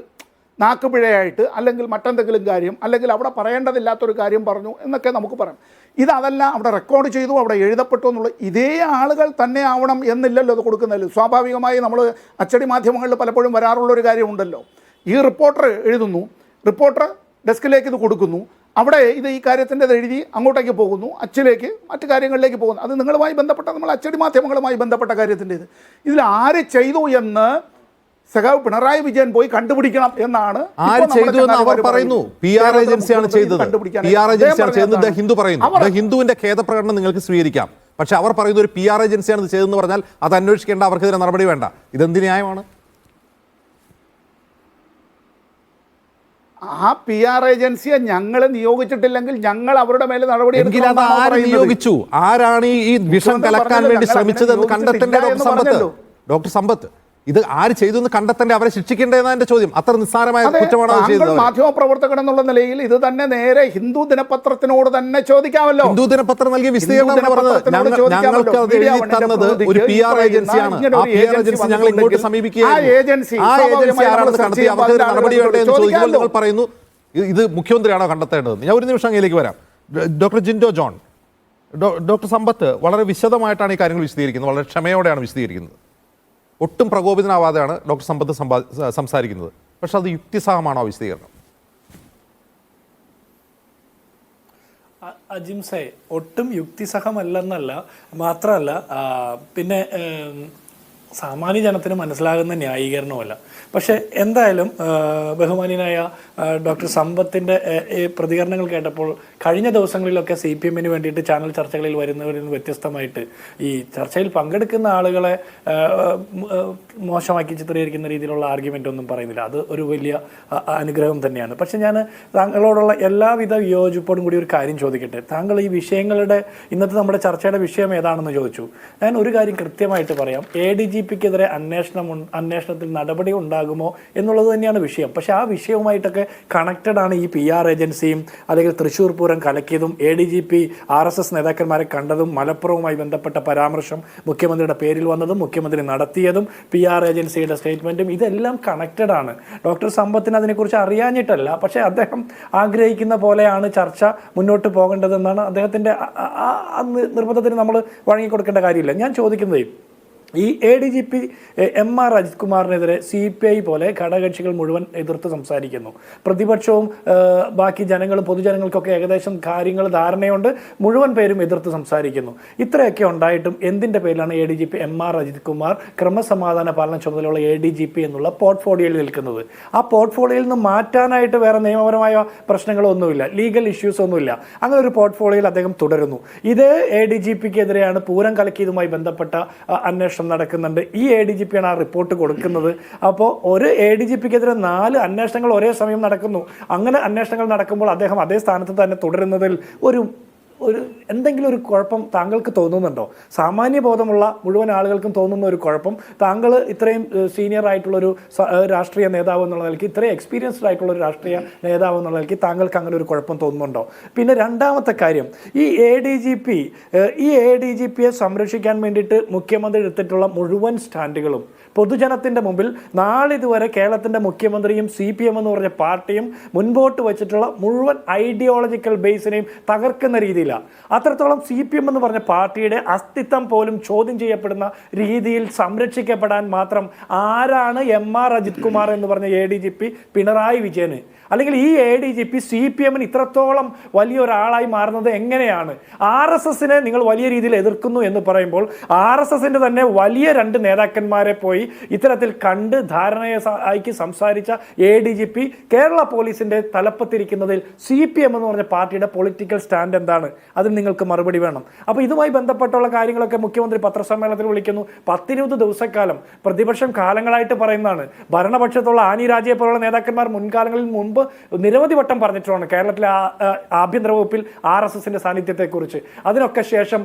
നാക്കുപിഴയായിട്ട്, അല്ലെങ്കിൽ മറ്റെന്തെങ്കിലും കാര്യം, അല്ലെങ്കിൽ അവിടെ പറയേണ്ടതില്ലാത്തൊരു കാര്യം പറഞ്ഞു എന്നൊക്കെ നമുക്ക് പറയാം. ഇതല്ല, അവിടെ റെക്കോർഡ് ചെയ്തു, അവിടെ എഴുതപ്പെട്ടു എന്നുള്ള ഇതേ ആളുകൾ തന്നെ ആവണം എന്നില്ലല്ലോ അത് കൊടുക്കുന്നതിൽ. സ്വാഭാവികമായി നമ്മൾ അച്ചടി മാധ്യമങ്ങളിൽ പലപ്പോഴും വരാറുള്ളൊരു കാര്യമുണ്ടല്ലോ, ഈ റിപ്പോർട്ടർ എഴുതുന്നു, റിപ്പോർട്ടർ ഡെസ്കിലേക്ക് ഇത് കൊടുക്കുന്നു, അവിടെ ഇത് ഈ കാര്യത്തിൻ്റെ എഴുതി അങ്ങോട്ടേക്ക് പോകുന്നു, അച്ചിലേക്ക് മറ്റു കാര്യങ്ങളിലേക്ക് പോകുന്നു. അത് നിങ്ങളുമായി ബന്ധപ്പെട്ട, നമ്മൾ അച്ചടി മാധ്യമങ്ങളുമായി ബന്ധപ്പെട്ട കാര്യത്തിൻ്റെ ഇതിൽ ആര് ചെയ്തു എന്ന് സഖാവ് പിണറായി വിജയൻ പോയി കണ്ടുപിടിക്കണം എന്നാണ് ആര് ചെയ്തു എന്ന് അവർ പറയുന്നു. PR ഏജൻസിയാണ് ചെയ്തത്. PR ഏജൻസിയാണ് ചെയ്തത്. ഹിന്ദു പറയുന്നു. ഹിന്ദുവിന്റെ ഖേദപ്രകടനം നിങ്ങൾക്ക് സ്വീകരിക്കാം. പക്ഷെ അവർ പറയുന്ന ഒരു PR ഏജൻസിയാണ് ഇത് ചെയ്തതെന്ന് പറഞ്ഞാൽ അത് അന്വേഷിക്കേണ്ട, അവർക്കെതിരെ നടപടി വേണ്ട. ഇതെന്ത് ന്യായമാണ്? ആ PR ഏജൻസിയെ ഞങ്ങൾ നിയോഗിച്ചിട്ടില്ലെങ്കിൽ ഞങ്ങൾ അവരുടെ മേലെ നടപടി എങ്കിൽ അത് ആര് നിയോഗിച്ചു? ആരാണ് ഈ വിഷം കലക്കാൻ വേണ്ടി ശ്രമിച്ചതെന്ന് കണ്ടെത്തേണ്ട ഡോക്ടർ സമ്പത്ത്. ഇത് ആര് ചെയ്തു എന്ന് കണ്ടെത്തേണ്ട, അവരെ ശിക്ഷിക്കേണ്ടതെന്നാണ് എന്റെ ചോദ്യം. അത്ര നിസ്സാരമായ കുറ്റമാണോ ചെയ്തത്? മാധ്യമപ്രവർത്തകൻ എന്നുള്ള നിലയിൽ ഇത് തന്നെ നേരെ ഹിന്ദു ദിനപത്രത്തിനോട് തന്നെ ചോദിക്കാമല്ലോ. ഹിന്ദു ദിനപത്രം നൽകിയ വിശദീകരണം ഞങ്ങൾക്ക് അത് എഴുതി തന്നത് ഒരു PR ഏജൻസിയാണ്. ആ PR ഏജൻസി ഞങ്ങൾ ഇങ്ങോട്ട് സമീപിക്കുകയാണ്. ആ ഏജൻസി ആരാണെന്ന് കണ്ടെത്തി അവർക്ക് നടപടി വേണ്ടേ എന്ന് ചോദിക്കുമ്പോൾ നിങ്ങൾ പറയുന്നു ഇത് മുഖ്യമന്ത്രിയാണോ കണ്ടെത്തേണ്ടത്. ഞാൻ ഒരു നിമിഷം അങ്ങയിലേക്ക് വരാം. ഡോക്ടർ ജിൻഡോ ജോൺ, ഡോക്ടർ സമ്പത്ത് വളരെ വിശദമായിട്ടാണ് ഈ കാര്യങ്ങൾ വിശദീകരിക്കുന്നത്, വളരെ ക്ഷമയോടെയാണ് വിശദീകരിക്കുന്നത്. ഒട്ടും പ്രകോപിതനാവാതെയാണ് ഡോക്ടർ സമ്പത്ത് സംസാരിക്കുന്നത്. പക്ഷെ അത് യുക്തിസഹമാണോ വിശദീകരണം? അജിംസെ, ഒട്ടും യുക്തിസഹമല്ലെന്നല്ല, മാത്രമല്ല പിന്നെ സാമാന്യ ജനത്തിന് മനസ്സിലാകുന്ന ന്യായീകരണമല്ല. പക്ഷേ എന്തായാലും ബഹുമാന്യനായ ഡോക്ടർ സമ്പത്തിൻ്റെ പ്രതികരണങ്ങൾ കേട്ടപ്പോൾ കഴിഞ്ഞ ദിവസങ്ങളിലൊക്കെ CPM-ന് വേണ്ടിയിട്ട് ചാനൽ ചർച്ചകളിൽ വരുന്നവരിൽ നിന്ന് വ്യത്യസ്തമായിട്ട് ഈ ചർച്ചയിൽ പങ്കെടുക്കുന്ന ആളുകളെ മോശമാക്കി ചിത്രീകരിക്കുന്ന രീതിയിലുള്ള ആർഗ്യുമെൻ്റ് ഒന്നും പറയുന്നില്ല. അത് ഒരു വലിയ അനുഗ്രഹം തന്നെയാണ്. പക്ഷേ ഞാൻ താങ്കളോടുള്ള എല്ലാവിധ വിയോജിപ്പോടും കൂടി ഒരു കാര്യം ചോദിക്കട്ടെ. താങ്കൾ ഈ വിഷയങ്ങളുടെ ഇന്നത്തെ നമ്മുടെ ചർച്ചയുടെ വിഷയം ഏതാണെന്ന് ചോദിച്ചു. ഞാൻ ഒരു കാര്യം കൃത്യമായിട്ട് പറയാം. ADGPക്കെതിരെ അന്വേഷണത്തിൽ നടപടി ഉണ്ടാകുമോ എന്നുള്ളത് തന്നെയാണ് വിഷയം. പക്ഷേ ആ വിഷയവുമായിട്ടൊക്കെ കണക്റ്റഡ് ആണ് ഈ PR ഏജൻസിയും അല്ലെങ്കിൽ തൃശ്ശൂർ പൂരം കലക്കിയതും ADGP RSS നേതാക്കന്മാരെ കണ്ടതും മലപ്പുറവുമായി ബന്ധപ്പെട്ട പരാമർശം മുഖ്യമന്ത്രിയുടെ പേരിൽ വന്നതും മുഖ്യമന്ത്രി നടത്തിയതും PR ഏജൻസിയുടെ സ്റ്റേറ്റ്മെൻറ്റും ഇതെല്ലാം കണക്റ്റഡ് ആണ്. ഡോക്ടർ സമ്പത്തിന് അതിനെക്കുറിച്ച് അറിയാഞ്ഞിട്ടല്ല, പക്ഷേ അദ്ദേഹം ആഗ്രഹിക്കുന്ന പോലെയാണ് ചർച്ച മുന്നോട്ട് പോകേണ്ടതെന്നാണ് അദ്ദേഹത്തിൻ്റെ നിർബന്ധത്തിന് നമ്മൾ വഴങ്ങിക്കൊടുക്കേണ്ട കാര്യമില്ല. ഞാൻ ചോദിക്കുന്നത്, ഈ ADGP MR അജിത് കുമാറിനെതിരെ CPI പോലെ ഘടകകക്ഷികൾ മുഴുവൻ എതിർത്ത് സംസാരിക്കുന്നു. പ്രതിപക്ഷവും ബാക്കി ജനങ്ങളും പൊതുജനങ്ങൾക്കൊക്കെ ഏകദേശം കാര്യങ്ങൾ ധാരണയുണ്ട്. മുഴുവൻ പേരും എതിർത്ത് സംസാരിക്കുന്നു. ഇത്രയൊക്കെ ഉണ്ടായിട്ടും എന്തിൻ്റെ പേരിലാണ് ADGP MR അജിത് കുമാർ ക്രമസമാധാന പാലന ചുമതലയുള്ള ADGP എന്നുള്ള പോർട്ട്ഫോളിയോയിൽ നിൽക്കുന്നത്? ആ പോർട്ട്ഫോളിയോയിൽ നിന്ന് മാറ്റാനായിട്ട് വേറെ നിയമപരമായ പ്രശ്നങ്ങളൊന്നുമില്ല, ലീഗൽ ഇഷ്യൂസ് ഒന്നുമില്ല. അങ്ങനെ ഒരു പോർട്ട്ഫോളിയോയിൽ അദ്ദേഹം തുടരുന്നു. ഇതേ ADGPക്കെതിരെയാണ് പൂരം കലക്കിയതുമായി ബന്ധപ്പെട്ട അന്വേഷണം നടക്കുന്നുണ്ട്. ഈ ADGP-യാണ് ആ റിപ്പോർട്ട് കൊടുക്കുന്നത്. അപ്പോൾ ഒരു ADGPക്കെതിരെ 4 അന്വേഷണങ്ങൾ ഒരേ സമയം നടക്കുന്നു. അങ്ങനെ അന്വേഷണങ്ങൾ നടക്കുമ്പോൾ അദ്ദേഹം അതേ സ്ഥാനത്ത് തന്നെ തുടരുന്നതിൽ ഒരു എന്തെങ്കിലും ഒരു കുഴപ്പം താങ്കൾക്ക് തോന്നുന്നുണ്ടോ? സാമാന്യ ബോധമുള്ള മുഴുവൻ ആളുകൾക്കും തോന്നുന്ന ഒരു കുഴപ്പം, താങ്കൾ ഇത്രയും സീനിയർ ആയിട്ടുള്ളൊരു രാഷ്ട്രീയ നേതാവ് എന്നുള്ള നിലയ്ക്ക്, ഇത്രയും എക്സ്പീരിയൻസ്ഡ് ആയിട്ടുള്ളൊരു രാഷ്ട്രീയ നേതാവ് എന്നുള്ള നിലയ്ക്ക് താങ്കൾക്ക് അങ്ങനെ ഒരു കുഴപ്പം തോന്നുന്നുണ്ടോ? പിന്നെ രണ്ടാമത്തെ കാര്യം, ഈ ADGPയെ സംരക്ഷിക്കാൻ വേണ്ടിയിട്ട് മുഖ്യമന്ത്രി എടുത്തിട്ടുള്ള മുഴുവൻ സ്റ്റാൻഡുകളും പൊതുജനത്തിൻ്റെ മുമ്പിൽ നാളിതുവരെ കേരളത്തിൻ്റെ മുഖ്യമന്ത്രിയും CPM എന്ന് പറഞ്ഞ പാർട്ടിയും മുൻപോട്ട് വെച്ചിട്ടുള്ള മുഴുവൻ ഐഡിയോളജിക്കൽ ബേസിനെയും തകർക്കുന്ന രീതിയിലാണ്. അത്രത്തോളം CPM എന്ന് പറഞ്ഞ പാർട്ടിയുടെ അസ്തിത്വം പോലും ചോദ്യം ചെയ്യപ്പെടുന്ന രീതിയിൽ സംരക്ഷിക്കപ്പെടാൻ മാത്രം ആരാണ് MR അജിത് കുമാർ എന്ന് പറഞ്ഞ ADGP പിണറായി വിജയന്? അല്ലെങ്കിൽ ഈ ADGP CPM-ന് ഇത്രത്തോളം വലിയൊരാളായി മാറുന്നത് എങ്ങനെയാണ്? RSS-നെ നിങ്ങൾ വലിയ രീതിയിൽ എതിർക്കുന്നു എന്ന് പറയുമ്പോൾ RSS-ന്റെ തന്നെ വലിയ 2 നേതാക്കന്മാരെ പോയി ഇത്തരത്തിൽ കണ്ട് ധാരണയാക്കി സംസാരിച്ച ADGP കേരള പോലീസിന്റെ തലപ്പത്തിരിക്കുന്നതിൽ CPM എന്ന് പറഞ്ഞ പാർട്ടിയുടെ പൊളിറ്റിക്കൽ സ്റ്റാൻഡ് എന്താണ്? അതിന് നിങ്ങൾക്ക് മറുപടി വേണം. അപ്പോൾ ഇതുമായി ബന്ധപ്പെട്ടുള്ള കാര്യങ്ങളൊക്കെ മുഖ്യമന്ത്രി പത്രസമ്മേളനത്തിൽ വിളിക്കുന്നു. 10-20 ദിവസക്കാലം പ്രതിപക്ഷം കാലങ്ങളായിട്ട് പറയുന്നതാണ്. ഭരണപക്ഷത്തുള്ള ആനി രാജയെ പോലുള്ള നേതാക്കന്മാർ മുൻകാലങ്ങളിൽ മുൻപ് നിരവധി വട്ടം പറഞ്ഞിട്ടുള്ളതാണ് കേരളത്തിലെ ആഭ്യന്തര വകുപ്പിൽ RSS-ന്റെ സാന്നിധ്യത്തെക്കുറിച്ച്. അതിനൊക്കെ ശേഷം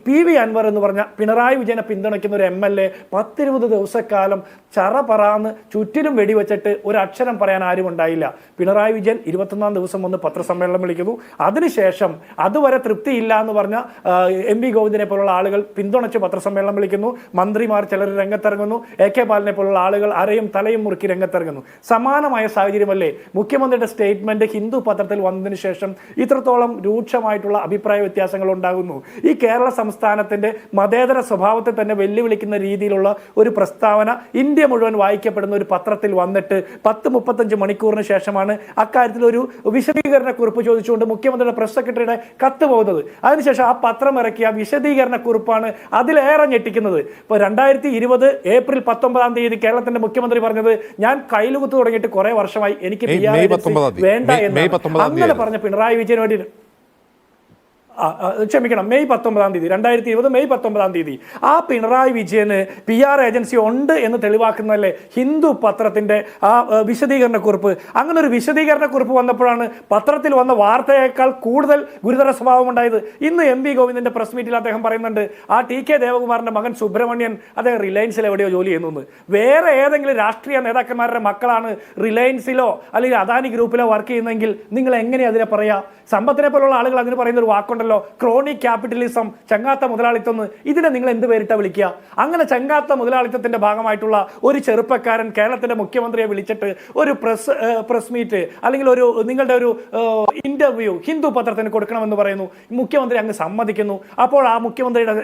PV അൻവർ എന്ന് പറഞ്ഞ പിണറായി വിജയനെ പിന്തുണയ്ക്കുന്ന ഒരു MLA 10-20 ദിവസക്കാലം ചറ പറന്ന് ചുറ്റിലും വെടിവെച്ചിട്ട് ഒരു അക്ഷരം പറയാൻ ആരും ഉണ്ടായില്ല. പിണറായി വിജയൻ 21-ാം ദിവസം വന്ന് പത്രസമ്മേളനം വിളിക്കുന്നു. അതിനുശേഷം അതുവരെ തൃപ്തിയില്ല എന്ന് പറഞ്ഞ MV ഗോവിന്ദനെ പോലുള്ള ആളുകൾ പിന്തുണച്ച് പത്രസമ്മേളനം വിളിക്കുന്നു. മന്ത്രിമാർ ചിലർ രംഗത്തിറങ്ങുന്നു. AK ബാലനെ പോലുള്ള ആളുകൾ അരയും തലയും മുറുക്കി രംഗത്തിറങ്ങുന്നു. സമാനമായ സാഹചര്യമല്ലേ മുഖ്യമന്ത്രിയുടെ സ്റ്റേറ്റ്മെന്റ് ഹിന്ദു പത്രത്തിൽ വന്നതിന് ശേഷം ഇത്രത്തോളം രൂക്ഷമായിട്ടുള്ള അഭിപ്രായ വ്യത്യാസങ്ങൾ ഉണ്ടാകുന്നു? ഈ കേരള സംസ്ഥാനത്തിന്റെ മതേതര സ്വഭാവത്തെ തന്നെ വെല്ലുവിളിക്കുന്ന രീതിയിലുള്ള ഒരു പ്രസ്താവന ഇന്ത്യ മുഴുവൻ വായിക്കപ്പെടുന്ന ഒരു പത്രത്തിൽ വന്നിട്ട് 10-35 മണിക്കൂറിന് ശേഷമാണ് അക്കാര്യത്തിൽ ഒരു വിശദീകരണ കുറിപ്പ് ചോദിച്ചുകൊണ്ട് മുഖ്യമന്ത്രിയുടെ പ്രസ് സെക്രട്ടറിയുടെ കത്ത് പോകുന്നത്. അതിനുശേഷം ആ പത്രം ഇറക്കിയ വിശദീകരണ കുറിപ്പാണ് അതിലേറെ ഞെട്ടിക്കുന്നത്. ഇപ്പോൾ 2020 ഏപ്രിൽ 19 കേരളത്തിന്റെ മുഖ്യമന്ത്രി പറഞ്ഞത്, ഞാൻ കയ്യിലുകുത്ത് തുടങ്ങിയിട്ട് കുറെ വർഷമായി, എനിക്ക് വേണ്ട എന്ന് അങ്ങനെ പറഞ്ഞ പിണറായി വിജയന് വേണ്ടി ക്ഷമിക്കണം, മെയ് 19 2020 മെയ് 19 ആ പിണറായി വിജയന് PR ഏജൻസി ഉണ്ട് എന്ന് തെളിവാക്കുന്നതല്ലേ ഹിന്ദു പത്രത്തിന്റെ ആ വിശദീകരണക്കുറിപ്പ്. അങ്ങനെ ഒരു വിശദീകരണക്കുറിപ്പ് വന്നപ്പോഴാണ് പത്രത്തിൽ വന്ന വാർത്തയേക്കാൾ കൂടുതൽ ഗുരുതര സ്വഭാവം ഉണ്ടായത്. ഇന്ന് MP ഗോവിന്ദന്റെ പ്രസ് മീറ്റിൽ അദ്ദേഹം പറയുന്നുണ്ട്, ആ TK ദേവകുമാറിന്റെ മകൻ സുബ്രഹ്മണ്യൻ അദ്ദേഹം റിലയൻസിൽ എവിടെയോ ജോലി ചെയ്യുന്നു. വേറെ ഏതെങ്കിലും രാഷ്ട്രീയ നേതാക്കന്മാരുടെ മക്കളാണ് റിലയൻസിലോ അല്ലെങ്കിൽ അദാനി ഗ്രൂപ്പിലോ വർക്ക് ചെയ്യുന്നതെങ്കിൽ നിങ്ങൾ എങ്ങനെ അതിനെ പറയാ? സമ്പത്തിനെ പോലുള്ള ആളുകൾ അതിന് പറയുന്ന ഒരു വാക്കുണ്ടല്ലോ, ക്രോണിക് ക്യാപിറ്റലിസം, ചങ്ങാത്ത മുതലാളിത്തം. ഇതിനെ നിങ്ങൾ എന്ത് പേരിട്ടാ വിളിക്കുക? അങ്ങനെ ചങ്ങാത്ത മുതലാളിത്തത്തിന്റെ ഭാഗമായിട്ടുള്ള ഒരു ചെറുപ്പക്കാരൻ കേരളത്തിന്റെ മുഖ്യമന്ത്രിയെ വിളിച്ചിട്ട് ഒരു പ്രസ് മീറ്റ് അല്ലെങ്കിൽ നിങ്ങളുടെ ഒരു ഇന്റർവ്യൂ ഹിന്ദു പത്രത്തിന് കൊടുക്കണമെന്ന് പറയുന്നു. മുഖ്യമന്ത്രി അങ്ങ് സമ്മതിക്കുന്നു. അപ്പോൾ ആ മുഖ്യമന്ത്രിയുടെ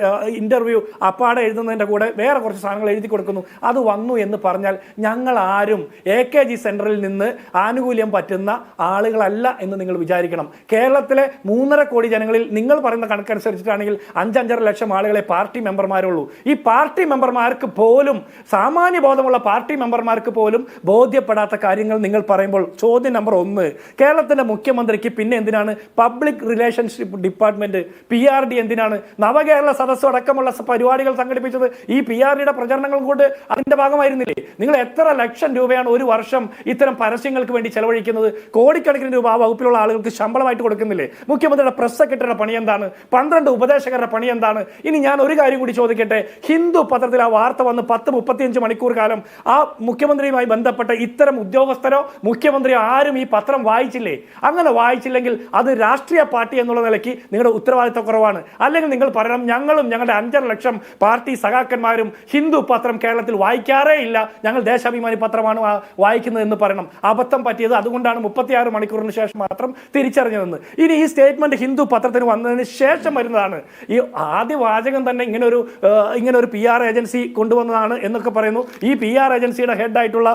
ഇന്റർവ്യൂ അപ്പാടെ എഴുതുന്നതിന്റെ കൂടെ വേറെ കുറച്ച് സാധനങ്ങൾ എഴുതി കൊടുക്കുന്നു. അത് വന്നു എന്ന് പറഞ്ഞാൽ ഞങ്ങൾ ആരും AKG സെന്ററിൽ നിന്ന് ആനുകൂല്യം പറ്റുന്ന ആളുകളല്ല എന്ന് നിങ്ങൾ വിചാരിക്കണം. കേരളത്തിലെ 3.5 കോടി ജനങ്ങളിൽ നിങ്ങൾ പറയുന്ന കണക്കനുസരിച്ചിട്ടാണെങ്കിൽ 5-5.5 ലക്ഷം ആളുകളെ പാർട്ടി മെമ്പർമാരുള്ളൂ. ഈ പാർട്ടി മെമ്പർമാർക്ക് പോലും, സാമാന്യ ബോധമുള്ള പാർട്ടി മെമ്പർമാർക്ക് പോലും ബോധ്യപ്പെടാത്ത കാര്യങ്ങൾ നിങ്ങൾ പറയുമ്പോൾ ചോദ്യം നമ്പർ 1, കേരളത്തിന്റെ മുഖ്യമന്ത്രിക്ക് പിന്നെ എന്തിനാണ് പബ്ലിക് റിലേഷൻഷിപ്പ് ഡിപ്പാർട്ട്മെന്റ്, PRD എന്തിനാണ്? നവകേരള സദസ്സ് അടക്കമുള്ള പരിപാടികൾ സംഘടിപ്പിച്ചത് ഈ PRDയുടെ പ്രചരണങ്ങൾ കൊണ്ട് അതിന്റെ ഭാഗമായിരുന്നില്ലേ? നിങ്ങൾ എത്ര ലക്ഷം രൂപയാണ് ഒരു വർഷം ഇത്തരം പരസ്യങ്ങൾക്ക് വേണ്ടി ചെലവഴിക്കുന്നത്? കോടിക്കണക്കിന് രൂപ ആ വകുപ്പിലുള്ള ആളുകൾക്ക് ശമ്പളമായിട്ട് കൊടുക്കുന്നില്ലേ? മുഖ്യമന്ത്രിയുടെ പ്രസ് സെക്രട്ടറിയുടെ പണി എന്താണ്? 12 ഉപദേശകരുടെ പണി എന്താണ്? ഇനി ഞാൻ ഒരു കാര്യം കൂടി ചോദിക്കട്ടെ. ഹിന്ദു പത്രത്തിൽ ആ വാർത്ത വന്ന് 10-35 മണിക്കൂർ കാലം ആ മുഖ്യമന്ത്രിയുമായി ബന്ധപ്പെട്ട ഇത്തരം ഉദ്യോഗസ്ഥരോ മുഖ്യമന്ത്രിയോ ആരും ഈ പത്രം വായിച്ചില്ലേ? അങ്ങനെ വായിച്ചില്ലെങ്കിൽ അത് രാഷ്ട്രീയ പാർട്ടി എന്നുള്ള നിലയ്ക്ക് നിങ്ങളുടെ ഉത്തരവാദിത്ത കുറവാണ്. അല്ലെങ്കിൽ നിങ്ങൾ പറയണം, ഞങ്ങളും ഞങ്ങളുടെ 5.5 ലക്ഷം പാർട്ടി സഖാക്കന്മാരും ഹിന്ദു പത്രം കേരളത്തിൽ വായിക്കാറേ ഇല്ല, ഞങ്ങൾ ദേശാഭിമാനി പത്രമാണ് വായിക്കുന്നത് എന്ന് പറയണം. അബദ്ധം പറ്റിയത് അതുകൊണ്ടാണ് 36 മണിക്കൂറിന് ശേഷം മാത്രം തിരിച്ചറിഞ്ഞതെന്ന്. ഇനി ഈ സ്റ്റേറ്റ്മെന്റ് ഹിന്ദു പത്രത്തിന് വന്നതിന് ശേഷം വരുന്നതാണ്. ഈ ആദ്യ വാചകം തന്നെ ഇങ്ങനെ ഒരു PR ഏജൻസി കൊണ്ടുവന്നതാണ് എന്നൊക്കെ പറയുന്നു. ഈ PR ഏജൻസിയുടെ ഹെഡായിട്ടുള്ള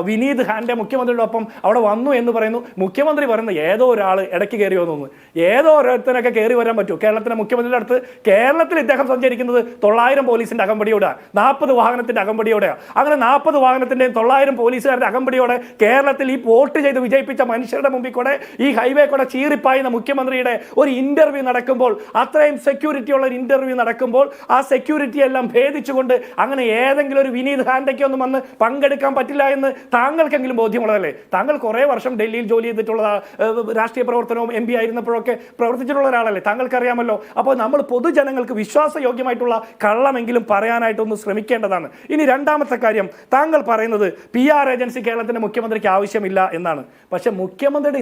വിനീത് ഹാൻഡെ മുഖ്യമന്ത്രിയുടെ ഒപ്പം അവിടെ വന്നു എന്ന് പറയുന്നു. മുഖ്യമന്ത്രി പറയുന്ന ഏതോ ഒരാൾ ഇടയ്ക്ക് കയറി വന്നു. ഏതോ ഓരോരുത്തരൊക്കെ കയറി വരാൻ പറ്റുമോ? കേരളത്തിലെ മുഖ്യമന്ത്രിയുടെ അടുത്ത് കേരളത്തിൽ ഇദ്ദേഹം സഞ്ചരിക്കുന്നത് 900 പോലീസിന്റെ അകമ്പടിയോടെ, 40 വാഹനത്തിന്റെ അകമ്പടിയോടെ. അങ്ങനെ 40 വാഹനത്തിന്റെയും 900 പോലീസുകാരുടെ അകമ്പടിയോടെ കേരളത്തിൽ ഈ വോട്ട് ചെയ്ത് വിജയിപ്പിച്ച മനുഷ്യരുടെ മുമ്പിൽ കൂടെ ഈ ഹൈവേ കൂടെ ചീറിപ്പായുന്ന മുഖ്യമന്ത്രിയുടെ ഒരു ഇന്റർവ്യൂ നടക്കുമ്പോൾ, അത്രയും സെക്യൂരിറ്റി ഉള്ള ഒരു ഇന്റർവ്യൂ നടക്കുമ്പോൾ ആ സെക്യൂരിറ്റി എല്ലാം ഭേദിച്ചുകൊണ്ട് അങ്ങനെ ഏതെങ്കിലും ഒരു വിനീത് ഹാൻഡയ്ക്ക് ഒന്നും വന്ന് പങ്കെടുക്കാൻ പറ്റില്ല എന്ന് താങ്കൾക്കെങ്കിലും ബോധ്യമുള്ളതല്ലേ? താങ്കൾ കുറെ വർഷം ഡൽഹിയിൽ ജോലി ചെയ്തിട്ടുള്ള, രാഷ്ട്രീയ പ്രവർത്തനവും MP ആയിരുന്നപ്പോഴൊക്കെ പ്രവർത്തിച്ചിട്ടുള്ള ഒരാളല്ലേ, താങ്കൾക്കറിയാമല്ലോ. അപ്പോൾ നമ്മൾ പൊതുജനങ്ങൾക്ക് വിശ്വാസയോഗ്യമായിട്ടുള്ള കള്ളമെങ്കിലും പറയാനായിട്ടൊന്ന് ശ്രമിക്കേണ്ടതാണ്. ഇനി രണ്ടാമത്തെ കാര്യം, താങ്കൾ പറയുന്നത് PR ഏജൻസി കേരളത്തിന്റെ മുഖ്യമന്ത്രിക്ക് ആവശ്യമില്ല എന്നാണ്. പക്ഷെ മുഖ്യമന്ത്രിയുടെ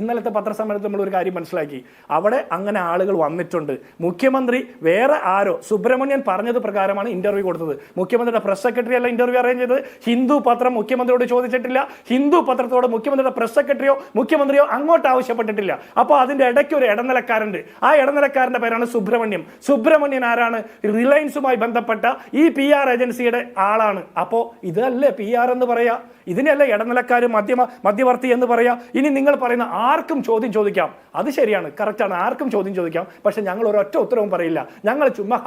ഇന്നലത്തെ പത്രസമ്മേളനത്തിൽ നമ്മൾ ഒരു കാര്യം മനസ്സിലാക്കി, അവിടെ അങ്ങനെ ആളുകൾ വന്നിട്ടുണ്ട്. മുഖ്യമന്ത്രി വേറെ ആരോ, സുബ്രഹ്മണ്യൻ പറഞ്ഞത് പ്രകാരമാണ് ഇന്റർവ്യൂ കൊടുത്തത്. മുഖ്യമന്ത്രിയുടെ പ്രസ് സെക്രട്ടറി അല്ല ഇന്റർവ്യൂ അറേഞ്ച് ചെയ്തത്. ഹിന്ദു പത്രം മുഖ്യമന്ത്രിയോട് ചോദിച്ചിട്ടില്ല. ഹിന്ദു പത്രത്തോട് മുഖ്യമന്ത്രിയുടെ പ്രസ് സെക്രട്ടറിയോ മുഖ്യമന്ത്രിയോ അങ്ങോട്ട് ആവശ്യപ്പെട്ടിട്ടില്ല. അപ്പോൾ അതിന്റെ ഇടയ്ക്ക് ഒരു ഇടനിലക്കാരുണ്ട്. ആ ഇടനിലക്കാരന്റെ പേരാണ് സുബ്രഹ്മണ്യം. സുബ്രഹ്മണ്യൻ ആരാണ്? റിലയൻസുമായി ബന്ധപ്പെട്ട ഈ PR ഏജൻസിയുടെ ആളാണ്. അപ്പോൾ ഇതല്ലേ PR എന്ന് പറയാ? ഇതിനല്ലേ ഇടനിലക്കാർ, മധ്യവർത്തി എന്ന് പറയാ? ഇനി നിങ്ങൾ പറയുന്ന ആർക്കും ചോദ്യം ചോദിക്കാം, അത് ശരിയാണ്, കറക്റ്റാണ്, ആർക്കും ചോദ്യം ചോദിക്കാം. പക്ഷെ ഞങ്ങൾ ഒരൊറ്റ ഉത്തരവും പറയില്ല, ഞങ്ങൾ ചുമ്മാ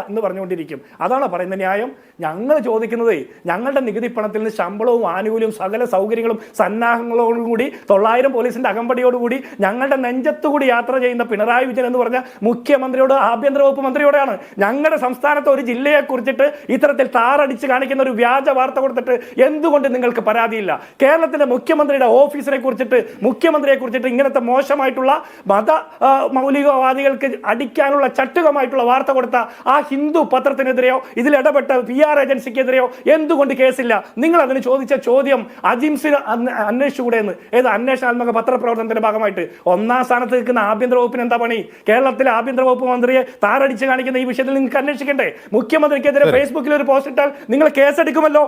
എന്ന് പറഞ്ഞുകൊണ്ടിരിക്കും. അതാണ് പറയുന്ന ന്യായം. ഞങ്ങൾ ചോദിക്കുന്നത് ഞങ്ങളുടെ നികുതി പണത്തിൽ നിന്ന് ശമ്പളവും ആനുകൂല്യവും സകല സൗകര്യങ്ങളും സന്നാഹങ്ങളോടും കൂടി 900 പോലീസിന്റെ അകമ്പടിയോടുകൂടി ഞങ്ങളുടെ നെഞ്ചത്തുകൂടി യാത്ര ചെയ്യുന്ന പിണറായി വിജയൻ എന്ന് പറഞ്ഞ മുഖ്യമന്ത്രിയോട്, ആഭ്യന്തര വകുപ്പ് മന്ത്രിയോടാണ്. ഞങ്ങളുടെ സംസ്ഥാനത്ത് ഒരു ജില്ലയെ കുറിച്ചിട്ട് ഇത്തരത്തിൽ താറടിച്ച് കാണിക്കുന്ന ഒരു വ്യാജ വാർത്ത കൊടുത്തിട്ട് എന്തുകൊണ്ട് നിങ്ങൾക്ക് പരാതിയില്ല? കേരളത്തിന്റെ മുഖ്യമന്ത്രിയുടെ ഓഫീസിനെ കുറിച്ചിട്ട്, മുഖ്യമന്ത്രിയെ കുറിച്ചിട്ട് ഇങ്ങനത്തെ മോശമായിട്ടുള്ള മത മൗലികവാദികൾക്ക് അടിക്കാനുള്ള ചട്ടുകമായിട്ടുള്ള വാർത്ത കൊടുത്ത ആ ഹിന്ദു പത്രത്തിനെതിരെയോ ഇതിൽ ഇടപെട്ട PR ഏജൻസിക്കെതിരെയോ എന്തുകൊണ്ട് കേസില്ല? നിങ്ങൾ അതിന് ചോദിച്ച ചോദ്യം അജിംസിന് അന്വേഷിച്ചുകൂടെ എന്ന്. ഏത് അന്വേഷണാത്മക പത്രപ്രവർത്തനത്തിന്റെ ഭാഗമായിട്ട് 1ാം സ്ഥാനത്ത് നിൽക്കുന്ന ആഭ്യന്തര വകുപ്പിന് എന്താ പണി? കേരളത്തിലെ ആഭ്യന്തര വകുപ്പ് മന്ത്രിയെ താറടിച്ച് കാണിക്കുന്ന ഈ വിഷയത്തിൽ നിങ്ങൾക്ക് അന്വേഷിക്കണ്ടേ? മുഖ്യമന്ത്രിക്കെതിരെ ഫേസ്ബുക്കിൽ ഒരു പോസ്റ്റ് ഇട്ടാൽ നിങ്ങൾ കേസെടുക്കുമല്ലോ.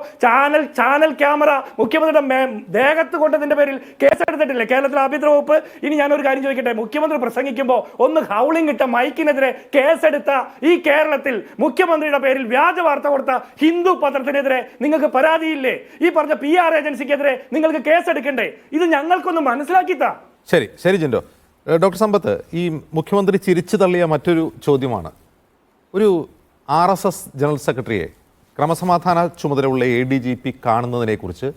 ചാനൽ ക്യാമറ മുഖ്യമന്ത്രിയുടെ ദേഹത്ത് കൊണ്ടതിന്റെ പേരിൽ കേസെടുത്തിട്ടില്ലേ കേരളത്തിലെ ആഭ്യന്തര വകുപ്പ്? ഇനി ഞാനൊരു കാര്യം ചോദിക്കട്ടെ, മുഖ്യമന്ത്രി പ്രസംഗിക്കുമ്പോൾ ഒന്ന് ഹൗളിംഗ് ഇട്ട മൈക്കിനെതിരെ കേസെടുത്ത ഈ കേരളത്തിൽ മുഖ്യമന്ത്രിയുടെ പേരിൽ വ്യാജ വാർത്ത കൊടുത്ത ഹിന്ദു പത്രത്തിനെതിരെ നിങ്ങൾക്ക് പരാതിയില്ലേ? ഈ പറഞ്ഞ PR ഏജൻസിക്കെതിരെ നിങ്ങൾക്ക് കേസെടുക്കണ്ടേ? ഇത് ഞങ്ങൾക്കൊന്ന് മനസ്സിലാക്കിത്താ. ശരി ജിൻഡോ, ഡോക്ടർ സമ്പത്ത്, ഈ മുഖ്യമന്ത്രി ചിരിച്ചു തള്ളിയ മറ്റൊരു ചോദ്യമാണ്, ഒരു RSS ജനറൽ സെക്രട്ടറിയെ ക്രമസമാധാന ചുമതലയുള്ള ADGP കാണുന്നതിനെക്കുറിച്ച്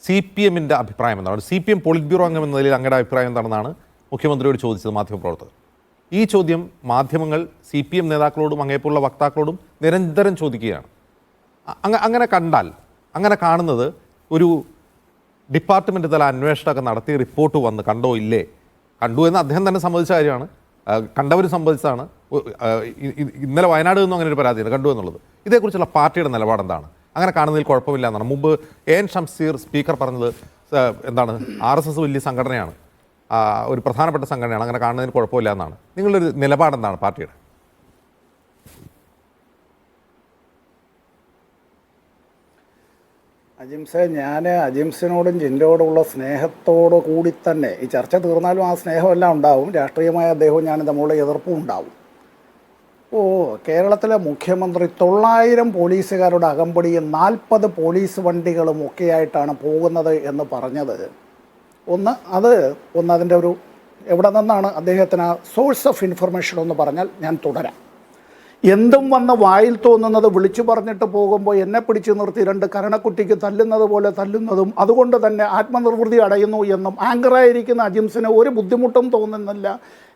CPM-ൻ്റെ അഭിപ്രായം എന്താണ്? CPM പോളിറ്റ് ബ്യൂറോ അംഗം എന്ന നിലയിൽ അങ്ങയുടെ അഭിപ്രായം എന്താണെന്നാണ് മുഖ്യമന്ത്രിയോട് ചോദിച്ചത് മാധ്യമപ്രവർത്തകർ. ഈ ചോദ്യം മാധ്യമങ്ങൾ CPM നേതാക്കളോടും അങ്ങേപ്പോലുള്ള വക്താക്കളോടും നിരന്തരം ചോദിക്കുകയാണ്. അങ്ങനെ കണ്ടാൽ, അങ്ങനെ കാണുന്നത് ഒരു ഡിപ്പാർട്ട്മെൻറ്റ് തല അന്വേഷണമൊക്കെ നടത്തി റിപ്പോർട്ട് വന്ന് കണ്ടോ ഇല്ലേ, കണ്ടു എന്ന് അദ്ദേഹം തന്നെ സമ്മതിച്ച കാര്യമാണ്, കണ്ടവർ സമ്മതിച്ചതാണ്. ഇന്നലെ വയനാട് നിന്നും അങ്ങനെ ഒരു പരാതിയാണ്, കണ്ടു എന്നുള്ളത്. ഇതേക്കുറിച്ചുള്ള പാർട്ടിയുടെ നിലപാടെന്താണ്? അങ്ങനെ കാണുന്നതിൽ കുഴപ്പമില്ല എന്നാണ് മുമ്പ് AN ഷംസീർ സ്പീക്കർ പറഞ്ഞത്. എന്താണ്, RSS വലിയ സംഘടനയാണ്, ഒരു പ്രധാനപ്പെട്ട സംഘടനയാണ്, അങ്ങനെ കാണുന്നതിന് കുഴപ്പമില്ല എന്നാണ്. നിങ്ങളൊരു നിലപാടെന്താണ് പാർട്ടിയുടെ? അജിംസെ, ഞാൻ അജിംസിനോടും ജിൻഡോടുള്ള സ്നേഹത്തോടു കൂടി തന്നെ ഈ ചർച്ച തീർന്നാലും ആ സ്നേഹമെല്ലാം ഉണ്ടാവും. രാഷ്ട്രീയമായ അദ്ദേഹവും ഞാനും തമ്മിലുള്ള എതിർപ്പും ഉണ്ടാവും. കേരളത്തിലെ മുഖ്യമന്ത്രി 900 പോലീസുകാരുടെ അകമ്പടിയും 40 പോലീസ് വണ്ടികളും ഒക്കെയായിട്ടാണ് പോകുന്നത് എന്ന് പറഞ്ഞത്, അതിൻ്റെ ഒരു എവിടെ നിന്നാണ് അദ്ദേഹത്തിന് സോഴ്സ് ഓഫ് ഇൻഫർമേഷൻ എന്ന് പറഞ്ഞാൽ ഞാൻ തുടരാം. എന്തും വന്ന് വായിൽ തോന്നുന്നത് വിളിച്ചു പറഞ്ഞിട്ട് പോകുമ്പോൾ എന്നെ പിടിച്ചു നിർത്തി 2 കരണക്കുട്ടിക്ക് തല്ലുന്നത് പോലെ തല്ലുന്നതും അതുകൊണ്ട് തന്നെ ആത്മനിർവൃതി അടയുന്നു എന്നും ആങ്കറായിരിക്കുന്ന അജിംസിന് ഒരു ബുദ്ധിമുട്ടും തോന്നുന്നില്ല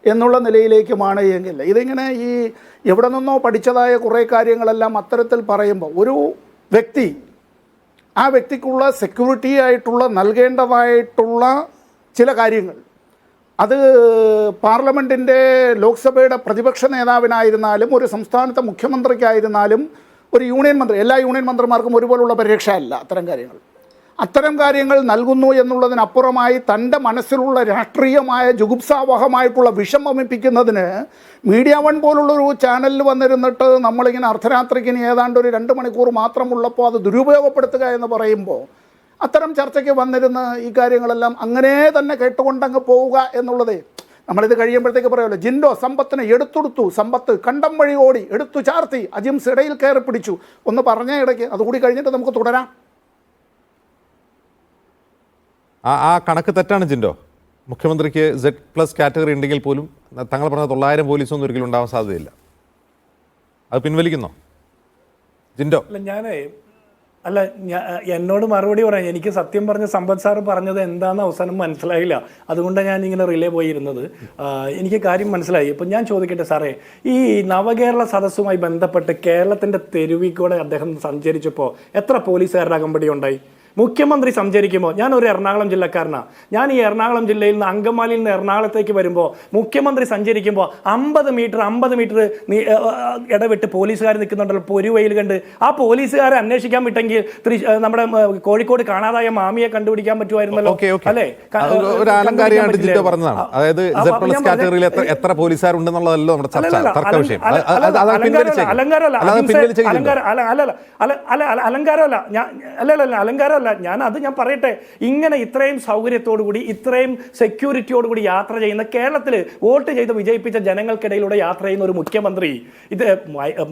എന്നുള്ള നിലയിലേക്കുമാണ് എങ്കിൽ ഇതിങ്ങനെ ഈ എവിടെ നിന്നോ പഠിച്ചതായ കുറേ കാര്യങ്ങളെല്ലാം അത്തരത്തിൽ പറയുമ്പോൾ ഒരു വ്യക്തി ആ വ്യക്തിക്കുള്ള സെക്യൂരിറ്റി ആയിട്ടുള്ള നൽകേണ്ടതായിട്ടുള്ള ചില കാര്യങ്ങൾ, അത് പാർലമെൻറ്റിൻ്റെ ലോക്സഭയുടെ പ്രതിപക്ഷ നേതാവിനായിരുന്നാലും ഒരു സംസ്ഥാനത്തെ മുഖ്യമന്ത്രിക്കായിരുന്നാലും ഒരു യൂണിയൻ മന്ത്രി, എല്ലാ യൂണിയൻ മന്ത്രിമാർക്കും ഒരുപോലുള്ള പരിരക്ഷയല്ല അത്തരം കാര്യങ്ങൾ നൽകുന്നു എന്നുള്ളതിനപ്പുറമായി തൻ്റെ മനസ്സിലുള്ള രാഷ്ട്രീയമായ ജുഗുപ്സാവഹമായിട്ടുള്ള വിഷം വമിപ്പിക്കുന്നതിന് മീഡിയ 1 പോലുള്ളൊരു ചാനലിൽ വന്നിരുന്നിട്ട് നമ്മളിങ്ങനെ അർദ്ധരാത്രിക്ക് ഏതാണ്ട് ഒരു 2 മണിക്കൂർ മാത്രമുള്ളപ്പോൾ അത് ദുരുപയോഗപ്പെടുത്തുക എന്ന് പറയുമ്പോൾ അത്തരം ചർച്ചയ്ക്ക് വന്നിരുന്ന് ഈ കാര്യങ്ങളെല്ലാം അങ്ങനെ തന്നെ കേട്ടുകൊണ്ടങ്ങ് പോവുക എന്നുള്ളത്, നമ്മളിത് കഴിയുമ്പോഴത്തേക്ക് പറയുമല്ലോ, ജിൻഡോ സമ്പത്തിനെ എടുത്തെടുത്തു, സമ്പത്ത് കണ്ടം വഴി ഓടി എടുത്തു ചാർത്തി, അജിംസ് ഇടയിൽ കയറി പിടിച്ചു ഒന്ന് പറഞ്ഞ ഇടയ്ക്ക് അതുകൂടി കഴിഞ്ഞിട്ട് നമുക്ക് തുടരാം. ആ കണക്ക് തെറ്റാണ് ജിൻഡോ. മുഖ്യമന്ത്രിക്ക് Z+ കാറ്റഗറി ഉണ്ടെങ്കിൽ പോലും തങ്ങൾ പറഞ്ഞ 900 പോലീസൊന്നും ഒരിക്കലും ഉണ്ടാവാൻ സാധ്യതയില്ല. അത് പിൻവലിക്കുന്നോ ജിൻഡോ? എന്നോട് മറുപടി പറയാം. എനിക്ക് സത്യം പറഞ്ഞ സമ്പത്ത് സാറ് പറഞ്ഞത് എന്താണെന്ന് അവസാനം മനസ്സിലായില്ല, അതുകൊണ്ടാണ് ഞാൻ ഇങ്ങനെ റിലേ പോയിരുന്നത്. എനിക്ക് കാര്യം മനസ്സിലായി. ഇപ്പം ഞാൻ ചോദിക്കട്ടെ സാറേ, ഈ നവകേരള സദസ്സുമായി ബന്ധപ്പെട്ട് കേരളത്തിൻ്റെ തെരുവിൽ കൂടെ അദ്ദേഹം സഞ്ചരിച്ചപ്പോൾ എത്ര പോലീസുകാരുടെ അകമ്പടി ഉണ്ടായി? മുഖ്യമന്ത്രി സഞ്ചരിക്കുമ്പോൾ, ഞാനൊരു എറണാകുളം ജില്ലക്കാരനാണ്, ഞാൻ ഈ എറണാകുളം ജില്ലയിൽ നിന്ന് അങ്കമാലിയിൽ നിന്ന് എറണാകുളത്തേക്ക് വരുമ്പോൾ മുഖ്യമന്ത്രി സഞ്ചരിക്കുമ്പോൾ 50 മീറ്റർ ഇടവിട്ട് പോലീസുകാർ നിൽക്കുന്നുണ്ടല്ലോ പൊരുവയിൽ കണ്ട്. ആ പോലീസുകാരെ അന്വേഷിക്കാൻ വിട്ടെങ്കിൽ നമ്മുടെ കോഴിക്കോട് കാണാതായ മാമിയെ കണ്ടുപിടിക്കാൻ പറ്റുമായിരുന്നല്ലോ, അല്ലേ? ഒരു അലങ്കാരിയായിട്ട് ജിൻഡോ പറഞ്ഞതാണ്. അതായത് Z+ കാറ്റഗറിയിൽ എത്ര പോലീസുകാരുണ്ടെന്നുള്ളതല്ലോ നമ്മുടെ ചർച്ച, തർക്ക വിഷയം. അലങ്കാരമല്ല. ഞാൻ പറയട്ടെ, ഇങ്ങനെ ഇത്രയും സൗകര്യത്തോടുകൂടി ഇത്രയും സെക്യൂരിറ്റിയോടുകൂടി യാത്ര ചെയ്യുന്ന, കേരളത്തിൽ വോട്ട് ചെയ്ത് വിജയിപ്പിച്ച ജനങ്ങൾക്കിടയിലൂടെ യാത്ര ചെയ്യുന്ന ഒരു മുഖ്യമന്ത്രി ഇത്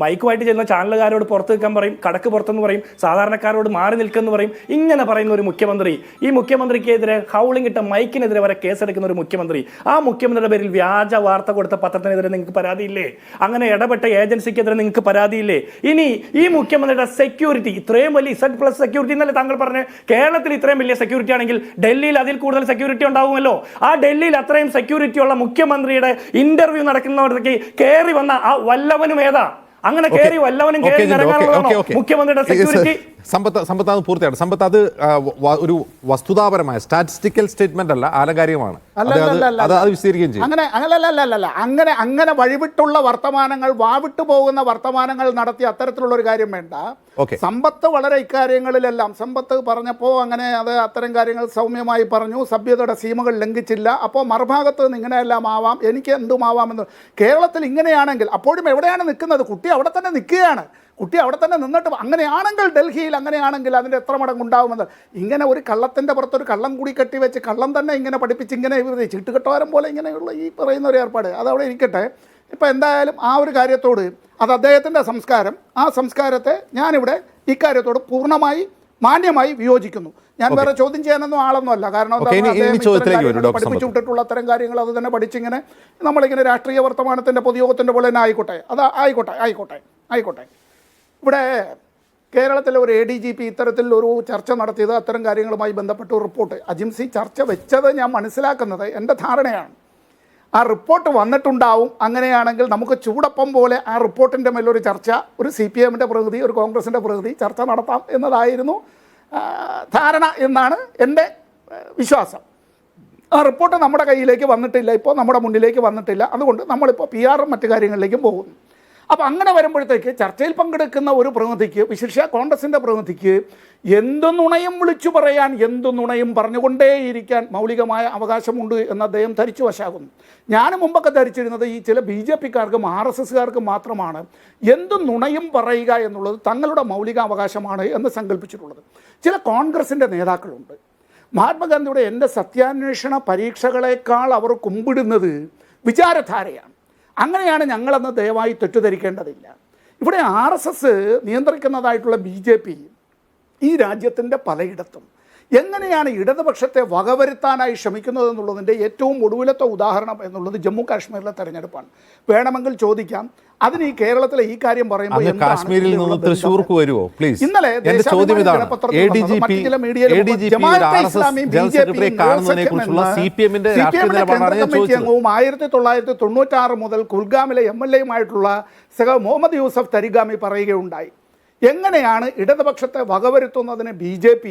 മൈക്കുമായിട്ട് ചെയ്യുന്ന ചാനലുകാരോട് പുറത്ത് നിൽക്കാൻ പറയും, കടക്ക് പുറത്തെന്ന് പറയും, സാധാരണക്കാരോട് മാറി നിൽക്കുമെന്ന് പറയും. ഇങ്ങനെ പറയുന്ന ഒരു മുഖ്യമന്ത്രി, ഈ മുഖ്യമന്ത്രിക്കെതിരെ ഹൗളിംഗ് ഇട്ട മൈക്കിനെതിരെ വരെ കേസെടുക്കുന്ന ഒരു മുഖ്യമന്ത്രി, ആ മുഖ്യമന്ത്രിയുടെ പേരിൽ വ്യാജ വാർത്ത കൊടുത്ത പത്രത്തിനെതിരെ നിങ്ങൾക്ക് പരാതിയില്ലേ? അങ്ങനെ ഇടപെട്ട ഏജൻസിക്കെതിരെ നിങ്ങൾക്ക് പരാതിയില്ലേ? ഇനി ഈ മുഖ്യമന്ത്രിയുടെ സെക്യൂരിറ്റി, ഇത്രയും വലിയ Z+ സെക്യൂരിറ്റി എന്നല്ലേ താങ്കൾ പറഞ്ഞ? കേരളത്തിൽ ഇത്രയും വലിയ സെക്യൂരിറ്റി ആണെങ്കിൽ ഡൽഹിയിൽ അതിൽ കൂടുതൽ സെക്യൂരിറ്റി ഉണ്ടാവുമല്ലോ. ആ ഡൽഹിയിൽ അത്രയും സെക്യൂരിറ്റി ഉള്ള മുഖ്യമന്ത്രിയുടെ ഇന്റർവ്യൂ നടക്കുന്നവർക്ക് കയറി വന്ന ആ വല്ലവനും ഏതാ? അങ്ങനെ കയറി വല്ലവനും കയറി ഇറങ്ങാനുള്ളതാണോ മുഖ്യമന്ത്രിയുടെ സെക്യൂരിറ്റി? സമ്പത്ത് അത് പൂർത്തിയാണ്. സമ്പത്ത് അത് ഒരു വസ്തുതാപരമായ സ്റ്റാറ്റിസ്റ്റിക്കൽ സ്റ്റേറ്റ്മെന്റ് അല്ല, ആലങ്കാരികമാണ്. അത് വിശദീകരിക്കുകയും ചെയ്യും. അങ്ങനെ വഴിവിട്ടുള്ള വർത്തമാനങ്ങൾ, വാവിട്ടു പോകുന്ന വർത്തമാനങ്ങൾ നടത്തി അത്തരത്തിലുള്ള ഒരു കാര്യം വേണ്ട. സമ്പത്ത് വളരെ ഇക്കാര്യങ്ങളിലെല്ലാം സമ്പത്ത് പറഞ്ഞപ്പോൾ അങ്ങനെ അത്തരം കാര്യങ്ങൾ സൗമ്യമായി പറഞ്ഞു, സഭ്യതയുടെ സീമകൾ ലംഘിച്ചില്ല. അപ്പോൾ മറുഭാഗത്ത് നിന്ന് ഇങ്ങനെയെല്ലാം ആവാം, എനിക്ക് എന്തുമാവാമെന്ന്. കേരളത്തിൽ ഇങ്ങനെയാണെങ്കിൽ അപ്പോഴും എവിടെയാണ് നിൽക്കുന്നത്? കുട്ടി അവിടെ തന്നെ നിൽക്കുകയാണ്. കുട്ടി അവിടെ തന്നെ നിന്നിട്ട് അങ്ങനെയാണെങ്കിൽ ഡൽഹിയിൽ അങ്ങനെയാണെങ്കിൽ അതിൻ്റെ എത്ര മടങ്ങുണ്ടാവുമെന്ന്. ഇങ്ങനെ ഒരു കള്ളത്തിൻ്റെ പുറത്തൊരു കള്ളം കൂടി കെട്ടിവെച്ച് കള്ളം തന്നെ ഇങ്ങനെ പഠിപ്പിച്ച് ഇങ്ങനെ ചീട്ടുകെട്ടുകാരൻ പോലെ ഇങ്ങനെയുള്ള ഈ പറയുന്ന ഒരു ഏർപ്പാട് അതവിടെ ഇരിക്കട്ടെ. ഇപ്പോൾ എന്തായാലും ആ ഒരു കാര്യത്തോട്, അത് അദ്ദേഹത്തിൻ്റെ സംസ്കാരം, ആ സംസ്കാരത്തെ ഞാനിവിടെ ഇക്കാര്യത്തോട് പൂർണ്ണമായി മാന്യമായി വിയോജിക്കുന്നു. ഞാൻ വേറെ ചോദ്യം ചെയ്യാനൊന്നും ആളൊന്നും അല്ല. കാരണം പഠിപ്പിച്ചു വിട്ടിട്ടുള്ള അത്തരം കാര്യങ്ങൾ അത് തന്നെ പഠിച്ചിങ്ങനെ നമ്മളിങ്ങനെ രാഷ്ട്രീയ വർത്തമാനത്തിൻ്റെ പൊതുയോഗത്തിൻ്റെ പോലെ തന്നെ ആയിക്കോട്ടെ. അത് ആയിക്കോട്ടെ. ഇവിടെ കേരളത്തിലെ ഒരു ADGP ഇത്തരത്തിൽ ഒരു ചർച്ച നടത്തിയത് അത്തരം കാര്യങ്ങളുമായി ബന്ധപ്പെട്ട റിപ്പോർട്ട് അജിംസി ചർച്ച വെച്ചത് ഞാൻ മനസ്സിലാക്കുന്നത് എൻ്റെ ധാരണയാണ്. ആ റിപ്പോർട്ട് വന്നിട്ടുണ്ടാവും. അങ്ങനെയാണെങ്കിൽ നമുക്ക് ചൂടപ്പം പോലെ ആ റിപ്പോർട്ടിൻ്റെ മേലൊരു ചർച്ച, ഒരു CPM-ൻ്റെ പ്രതിനിധി, ഒരു കോൺഗ്രസിൻ്റെ പ്രതിനിധി ചർച്ച നടത്താം എന്നതായിരുന്നു ധാരണ എന്നാണ് എൻ്റെ വിശ്വാസം. ആ റിപ്പോർട്ട് നമ്മുടെ കയ്യിലേക്ക് വന്നിട്ടില്ല, ഇപ്പോൾ നമ്മുടെ മുന്നിലേക്ക് വന്നിട്ടില്ല. അതുകൊണ്ട് നമ്മളിപ്പോൾ PR-ഉം മറ്റു കാര്യങ്ങളിലേക്കും പോകുന്നു. അപ്പോൾ അങ്ങനെ വരുമ്പോഴത്തേക്ക് ചർച്ചയിൽ പങ്കെടുക്കുന്ന ഒരു പ്രതിനിധിക്ക്, വിശേഷ കോൺഗ്രസിൻ്റെ പ്രതിനിധിക്ക് എന്തു നുണയും വിളിച്ചു പറയാൻ, എന്തു നുണയും പറഞ്ഞുകൊണ്ടേയിരിക്കാൻ മൗലികമായ അവകാശമുണ്ട് എന്ന് അദ്ദേഹം ധരിച്ചു വശാകുന്നു. ഞാൻ മുമ്പൊക്കെ ധരിച്ചിരുന്നത് ഈ ചില BJP-ക്കാർക്കും RSS-കാർക്കും മാത്രമാണ് എന്തു നുണയും പറയുക എന്നുള്ളത് തങ്ങളുടെ മൗലിക അവകാശമാണ് എന്ന് സങ്കല്പിച്ചിട്ടുള്ളത്. ചില കോൺഗ്രസിൻ്റെ നേതാക്കളുണ്ട്, മഹാത്മാഗാന്ധിയുടെ എൻ്റെ സത്യാന്വേഷണ പരീക്ഷകളേക്കാൾ അവർ കുമ്പിടുന്നത് വിചാരധാരയാണ്. അങ്ങനെയാണ് ഞങ്ങളെന്ന് ദയവായി തെറ്റിദ്ധരിക്കേണ്ടതില്ല. ഇവിടെ RSS നിയന്ത്രിക്കുന്നതായിട്ടുള്ള BJP ഈ രാജ്യത്തിൻ്റെ പലയിടത്തും എങ്ങനെയാണ് ഇടതുപക്ഷത്തെ വകവരുത്താനായി ശ്രമിക്കുന്നതെന്നുള്ളതിൻ്റെ ഏറ്റവും ഒടുവിലത്തെ ഉദാഹരണം എന്നുള്ളത് ജമ്മു കാശ്മീരിലെ തെരഞ്ഞെടുപ്പാണ്. വേണമെങ്കിൽ ചോദിക്കാം, അതിന് ഈ കേരളത്തിലെ ഈ കാര്യം പറയുമ്പോൾ കാശ്മീരിൽ നിന്ന് തൃശ്ശൂർക്ക് വരുമോ പ്ലീസ്? ഇന്നലെ അംഗവും 1996 മുതൽ കുൽഗാമിലെ MLA-യുമായിട്ടുള്ള മുഹമ്മദ് യൂസഫ് തരിഗാമി പറയുകയുണ്ടായി, എങ്ങനെയാണ് ഇടതുപക്ഷത്തെ വകവരുത്തുന്നതിന് BJP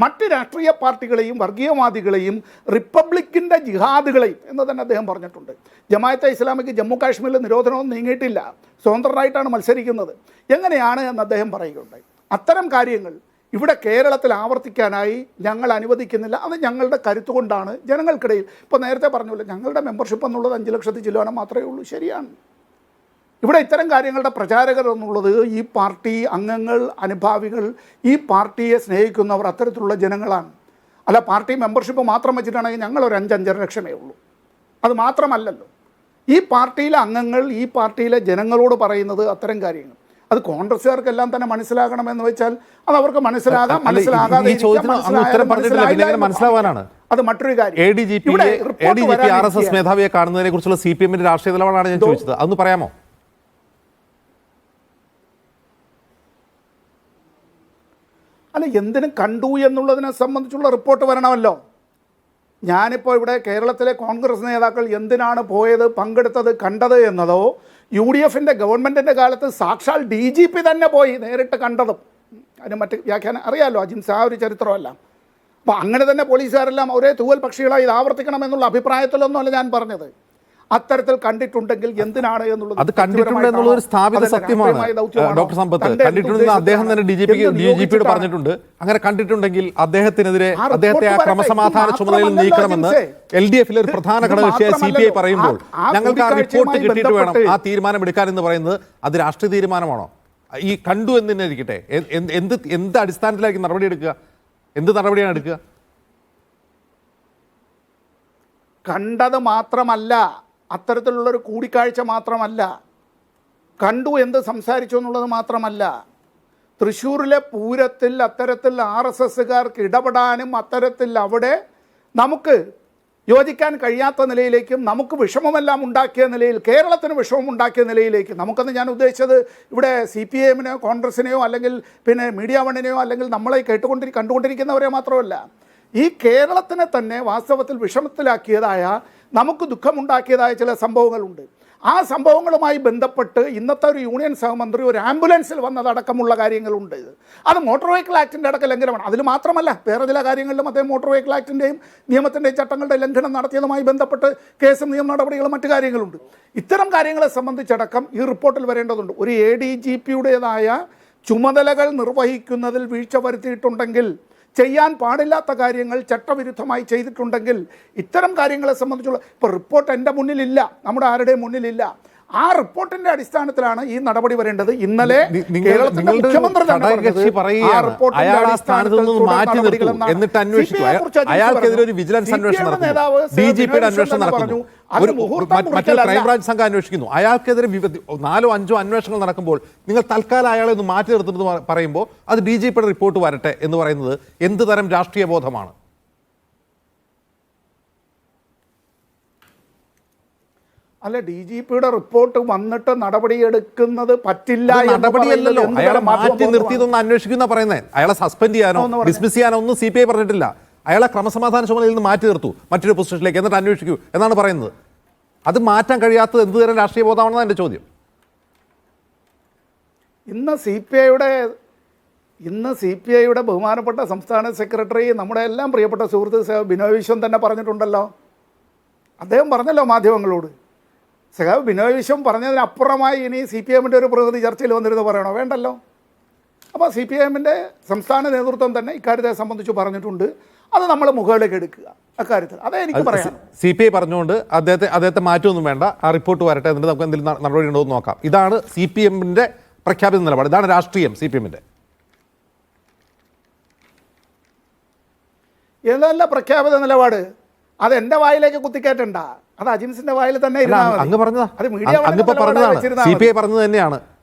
മറ്റ് രാഷ്ട്രീയ പാർട്ടികളെയും വർഗീയവാദികളെയും റിപ്പബ്ലിക്കിൻ്റെ ജിഹാദുകളെയും എന്ന് തന്നെ അദ്ദേഹം പറഞ്ഞിട്ടുണ്ട്. ജമാഅത്തെ ഇസ്ലാമിക്ക് ജമ്മു കാശ്മീരിൽ നിരോധനവും നീങ്ങിയിട്ടില്ല, സ്വതന്ത്രരായിട്ടാണ് മത്സരിക്കുന്നത്. എങ്ങനെയാണ് എന്ന് അദ്ദേഹം പറയുകയുണ്ടായി. അത്തരം കാര്യങ്ങൾ ഇവിടെ കേരളത്തിൽ ആവർത്തിക്കാനായി ഞങ്ങൾ അനുവദിക്കുന്നില്ല. അത് ഞങ്ങളുടെ കരുത്തുകൊണ്ടാണ് ജനങ്ങൾക്കിടയിൽ. ഇപ്പോൾ നേരത്തെ പറഞ്ഞല്ലോ, ഞങ്ങളുടെ മെമ്പർഷിപ്പ് എന്നുള്ളത് 5 ലക്ഷത്തിൽ ചിലവാനം മാത്രമേ ഉള്ളൂ. ശരിയാണ്. ഇവിടെ ഇത്തരം കാര്യങ്ങളുടെ പ്രചാരകർ എന്നുള്ളത് ഈ പാർട്ടി അംഗങ്ങൾ, അനുഭാവികൾ, ഈ പാർട്ടിയെ സ്നേഹിക്കുന്നവർ, അത്തരത്തിലുള്ള ജനങ്ങളാണ്. അല്ല പാർട്ടി മെമ്പർഷിപ്പ് മാത്രം വെച്ചിട്ടാണെങ്കിൽ ഞങ്ങളൊരു 5-5.5 ലക്ഷമേ ഉള്ളൂ. അത് മാത്രമല്ലല്ലോ, ഈ പാർട്ടിയിലെ അംഗങ്ങൾ ഈ പാർട്ടിയിലെ ജനങ്ങളോട് പറയുന്നത് അത്തരം കാര്യങ്ങൾ. അത് കോൺഗ്രസ്സുകാർക്കെല്ലാം തന്നെ മനസ്സിലാകണമെന്ന് വെച്ചാൽ അത് അവർക്ക് മനസ്സിലാകാം, മനസ്സിലാകാതെ അത് മറ്റൊരു കാര്യം. ADGP RSS മേധാവിയെ കാണുന്നതിനെ കുറിച്ചുള്ള CPM-ന്റെ രാഷ്ട്രീയ നിലപാടാണ് ഞാൻ ചോദിച്ചത്. അതൊന്ന് പറയാമോ? അല്ല, എന്തിനും കണ്ടു എന്നുള്ളതിനെ സംബന്ധിച്ചുള്ള റിപ്പോർട്ട് വരണമല്ലോ. ഞാനിപ്പോൾ ഇവിടെ കേരളത്തിലെ കോൺഗ്രസ് നേതാക്കൾ എന്തിനാണ് പോയത്, പങ്കെടുത്തത്, കണ്ടത് എന്നതോ UDF-ന്റെ ഗവൺമെൻറ്റിൻ്റെ കാലത്ത് സാക്ഷാൽ DGP തന്നെ പോയി നേരിട്ട് കണ്ടതും അതിന് മറ്റ് വ്യാഖ്യാനം അറിയാമല്ലോ അജിംസ്, ആ ഒരു ചരിത്രമല്ല. അപ്പോൾ അങ്ങനെ തന്നെ പോലീസുകാരെല്ലാം ഒരേ തൂവൽ പക്ഷികളായി ഇത് ആവർത്തിക്കണമെന്നുള്ള അഭിപ്രായത്തിലൊന്നുമല്ല ഞാൻ പറഞ്ഞത്. അത്തരത്തിൽ കണ്ടിട്ടുണ്ടെങ്കിൽ എന്തിനാണ് എന്നുള്ളത് അത് കണ്ടിട്ടുണ്ട് എന്നുള്ളത് സ്ഥാപിത സത്യമാണ്. ഡോക്ടർ സമ്പത്ത് കണ്ടിട്ടുണ്ടെന്ന് അദ്ദേഹം തന്നെ DGPയോട് പറഞ്ഞിട്ടുണ്ട്. അങ്ങനെ കണ്ടിട്ടുണ്ടെങ്കിൽ അദ്ദേഹത്തിനെതിരെ അദ്ദേഹത്തെ ആ ക്രമസമാധാന ചുമതലയിൽ നീക്കണമെന്ന് LDF-ലെ ഒരു പ്രധാന ഘടകകക്ഷിയായ CPI പറയുമ്പോൾ ഞങ്ങൾക്ക് ആ റിപ്പോർട്ട് കിട്ടിയിട്ട് വേണം ആ തീരുമാനം എടുക്കാൻ എന്ന് പറയുന്നത് അത് രാഷ്ട്രീയ തീരുമാനമാണോ? ഈ കണ്ടു എന്ന് തന്നെ ഇരിക്കട്ടെ, എന്ത് അടിസ്ഥാനത്തിലായിരിക്കും നടപടി എടുക്കുക? എന്ത് നടപടിയാണ് എടുക്കുക? കണ്ടത് മാത്രമല്ല, അത്തരത്തിലുള്ളൊരു കൂടിക്കാഴ്ച മാത്രമല്ല, കണ്ടു എന്ത് സംസാരിച്ചു എന്നുള്ളത് മാത്രമല്ല, തൃശ്ശൂരിലെ പൂരത്തിൽ അത്തരത്തിൽ RSS-കാർക്ക് ഇടപെടാനും അത്തരത്തിൽ അവിടെ നമുക്ക് യോജിക്കാൻ കഴിയാത്ത നിലയിലേക്കും നമുക്ക് വിഷമമെല്ലാം ഉണ്ടാക്കിയ നിലയിൽ, കേരളത്തിന് വിഷമം ഉണ്ടാക്കിയ നിലയിലേക്ക് നമുക്കെന്ന് ഞാൻ ഉദ്ദേശിച്ചത് ഇവിടെ CPM-നെയോ കോൺഗ്രസിനെയോ അല്ലെങ്കിൽ പിന്നെ മീഡിയ വണ്ണിനെയോ അല്ലെങ്കിൽ നമ്മളെ കണ്ടുകൊണ്ടിരിക്കുന്നവരെ മാത്രമല്ല, ഈ കേരളത്തിനെ തന്നെ വാസ്തവത്തിൽ വിഷമത്തിലാക്കിയതായ, നമുക്ക് ദുഃഖമുണ്ടാക്കിയതായ ചില സംഭവങ്ങളുണ്ട്. ആ സംഭവങ്ങളുമായി ബന്ധപ്പെട്ട് ഇന്നത്തെ ഒരു യൂണിയൻ സഹമന്ത്രി ഒരു ആംബുലൻസിൽ വന്നതടക്കമുള്ള കാര്യങ്ങളുണ്ട്. അത് മോട്ടോർ വെഹിക്കിൾ ആക്ടിൻ്റെ അടക്കം ലംഘനമാണ്. അതിൽ മാത്രമല്ല, വേറെ ചില കാര്യങ്ങളിലും അദ്ദേഹം മോട്ടോർ വെഹിക്കിൾ ആക്ടിൻ്റെയും നിയമത്തിൻ്റെയും ചട്ടങ്ങളുടെ ലംഘനം നടത്തിയതുമായി ബന്ധപ്പെട്ട് കേസും നിയമ നടപടികളും മറ്റു കാര്യങ്ങളുണ്ട്. ഇത്തരം കാര്യങ്ങളെ സംബന്ധിച്ചടക്കം ഈ റിപ്പോർട്ടിൽ വരേണ്ടതുണ്ട്. ഒരു ADGP-യുടേതായ ചുമതലകൾ നിർവഹിക്കുന്നതിൽ വീഴ്ച വരുത്തിയിട്ടുണ്ടെങ്കിൽ, ചെയ്യാൻ പാടില്ലാത്ത കാര്യങ്ങൾ ചട്ടവിരുദ്ധമായി ചെയ്തിട്ടുണ്ടെങ്കിൽ, ഇത്തരം കാര്യങ്ങളെ സംബന്ധിച്ചുള്ള ഇപ്പോൾ റിപ്പോർട്ട് എൻ്റെ മുന്നിലില്ല, നമ്മുടെ ആരുടെയും മുന്നിലില്ല. ആ റിപ്പോർട്ടിന്റെ അടിസ്ഥാനത്തിലാണ് ഈ നടപടി വരേണ്ടത്. ഇന്നലെ കേരളത്തിന്റെ നിങ്ങളുടെ മുഖ്യമന്ത്രി തന്നെ ഘടകകക്ഷി പറഞ്ഞത്, ആ പറയുകയാണ് റിപ്പോർട്ടിന്റെ അയാൾ ആ സ്ഥാനത്ത് നിന്ന് അടിസ്ഥാനത്തിൽ മാറ്റി തുടർ നിർത്തൂ നടപടികളെന്നാണ്. എന്നിട്ട് അന്വേഷിക്കൂ. CPI യെ കുറിച്ച് അജിത് അയാൾക്കെതിരെ ഒരു പറഞ്ഞു. വിജിലൻസ് CPI അന്വേഷണം യുടെ നടക്കുന്നു, നേതാവ് DGP-യുടെ ബിനോയ് അന്വേഷണം വിശ്വം നടക്കുന്നു, പറഞ്ഞു. അത് മുഹൂർത്തം മറ്റൊരു കുറിക്കലല്ല. ക്രൈംബ്രാഞ്ച് സംഘം അന്വേഷിക്കുന്നു. അയാൾക്കെതിരെ 4 5 അന്വേഷണങ്ങൾ നടക്കുമ്പോൾ നിങ്ങൾ തൽക്കാലം അയാളെ ഒന്ന് മാറ്റി നിർത്തുന്നത് പറയുമ്പോൾ അത് DGP-യുടെ റിപ്പോർട്ട് വരട്ടെ എന്ന് പറയുന്നത് എന്ത് തരം രാഷ്ട്രീയ ബോധമാണ്? അല്ല, DGP-യുടെ റിപ്പോർട്ട് വന്നിട്ട് നടപടിയെടുക്കുന്നത് പറ്റില്ല. നടപടിയല്ലല്ലോ, അയാളെ മാറ്റി നിർത്തിയതൊന്ന് അന്വേഷിക്കുന്ന പറയുന്നത്. അയാളെ സസ്പെൻഡ് ചെയ്യാനോ ഡിസ്മിസ് ചെയ്യാനോ ഒന്നും CPI പറഞ്ഞിട്ടില്ല. അയാളെ ക്രമസമാധാന ചുമതലയിൽ നിന്ന് മാറ്റി നിർത്തൂ മറ്റൊരു പൊസിഷനിലേക്ക്, എന്നിട്ട് അന്വേഷിക്കൂ എന്നാണ് പറയുന്നത്. അത് മാറ്റാൻ കഴിയാത്തത് എന്ത് തരം രാഷ്ട്രീയ ബോധമാണെന്നാണ് എൻ്റെ ചോദ്യം. ഇന്ന് CPI-യുടെ ബഹുമാനപ്പെട്ട സംസ്ഥാന സെക്രട്ടറി, നമ്മുടെ എല്ലാം പ്രിയപ്പെട്ട സുഹൃത്ത് ബിനോയ് വിശ്വം തന്നെ പറഞ്ഞിട്ടുണ്ടല്ലോ. അദ്ദേഹം പറഞ്ഞല്ലോ മാധ്യമങ്ങളോട്. സഖാവ് ബിനോയ് വിശ്വം പറഞ്ഞതിനപ്പുറമായി ഇനി CPI-ന്റെ ഒരു പ്രതിനിധി ചർച്ചയിൽ വന്നിരുന്ന് പറയണോ? വേണ്ടല്ലോ. അപ്പോൾ CPI-ന്റെ സംസ്ഥാന നേതൃത്വം തന്നെ ഇക്കാര്യത്തെ സംബന്ധിച്ച് പറഞ്ഞിട്ടുണ്ട്. അത് നമ്മൾ മുഖവിലേക്ക് എടുക്കുക അക്കാര്യത്തിൽ. അതേ എനിക്ക് പറയാം. CPI പറഞ്ഞുകൊണ്ട് അദ്ദേഹത്തെ മാറ്റമൊന്നും വേണ്ട, ആ റിപ്പോർട്ട് വരട്ടെ, എന്നിട്ട് നമുക്ക് എന്തെങ്കിലും നടപടി ഉണ്ടോ എന്ന് നോക്കാം. ഇതാണ് CPM-ന്റെ പ്രഖ്യാപിത നിലപാട്. ഇതാണ് രാഷ്ട്രീയം CPM-ന്റെ. ഏതല്ല പ്രഖ്യാപിത നിലപാട്? അത് എൻ്റെ വായിലേക്ക് കുത്തിക്കേറ്റണ്ട. അത് അജിൻസിന്റെ വായിൽ തന്നെ അങ്ങ് പറഞ്ഞതാണ്. CPI പറഞ്ഞത്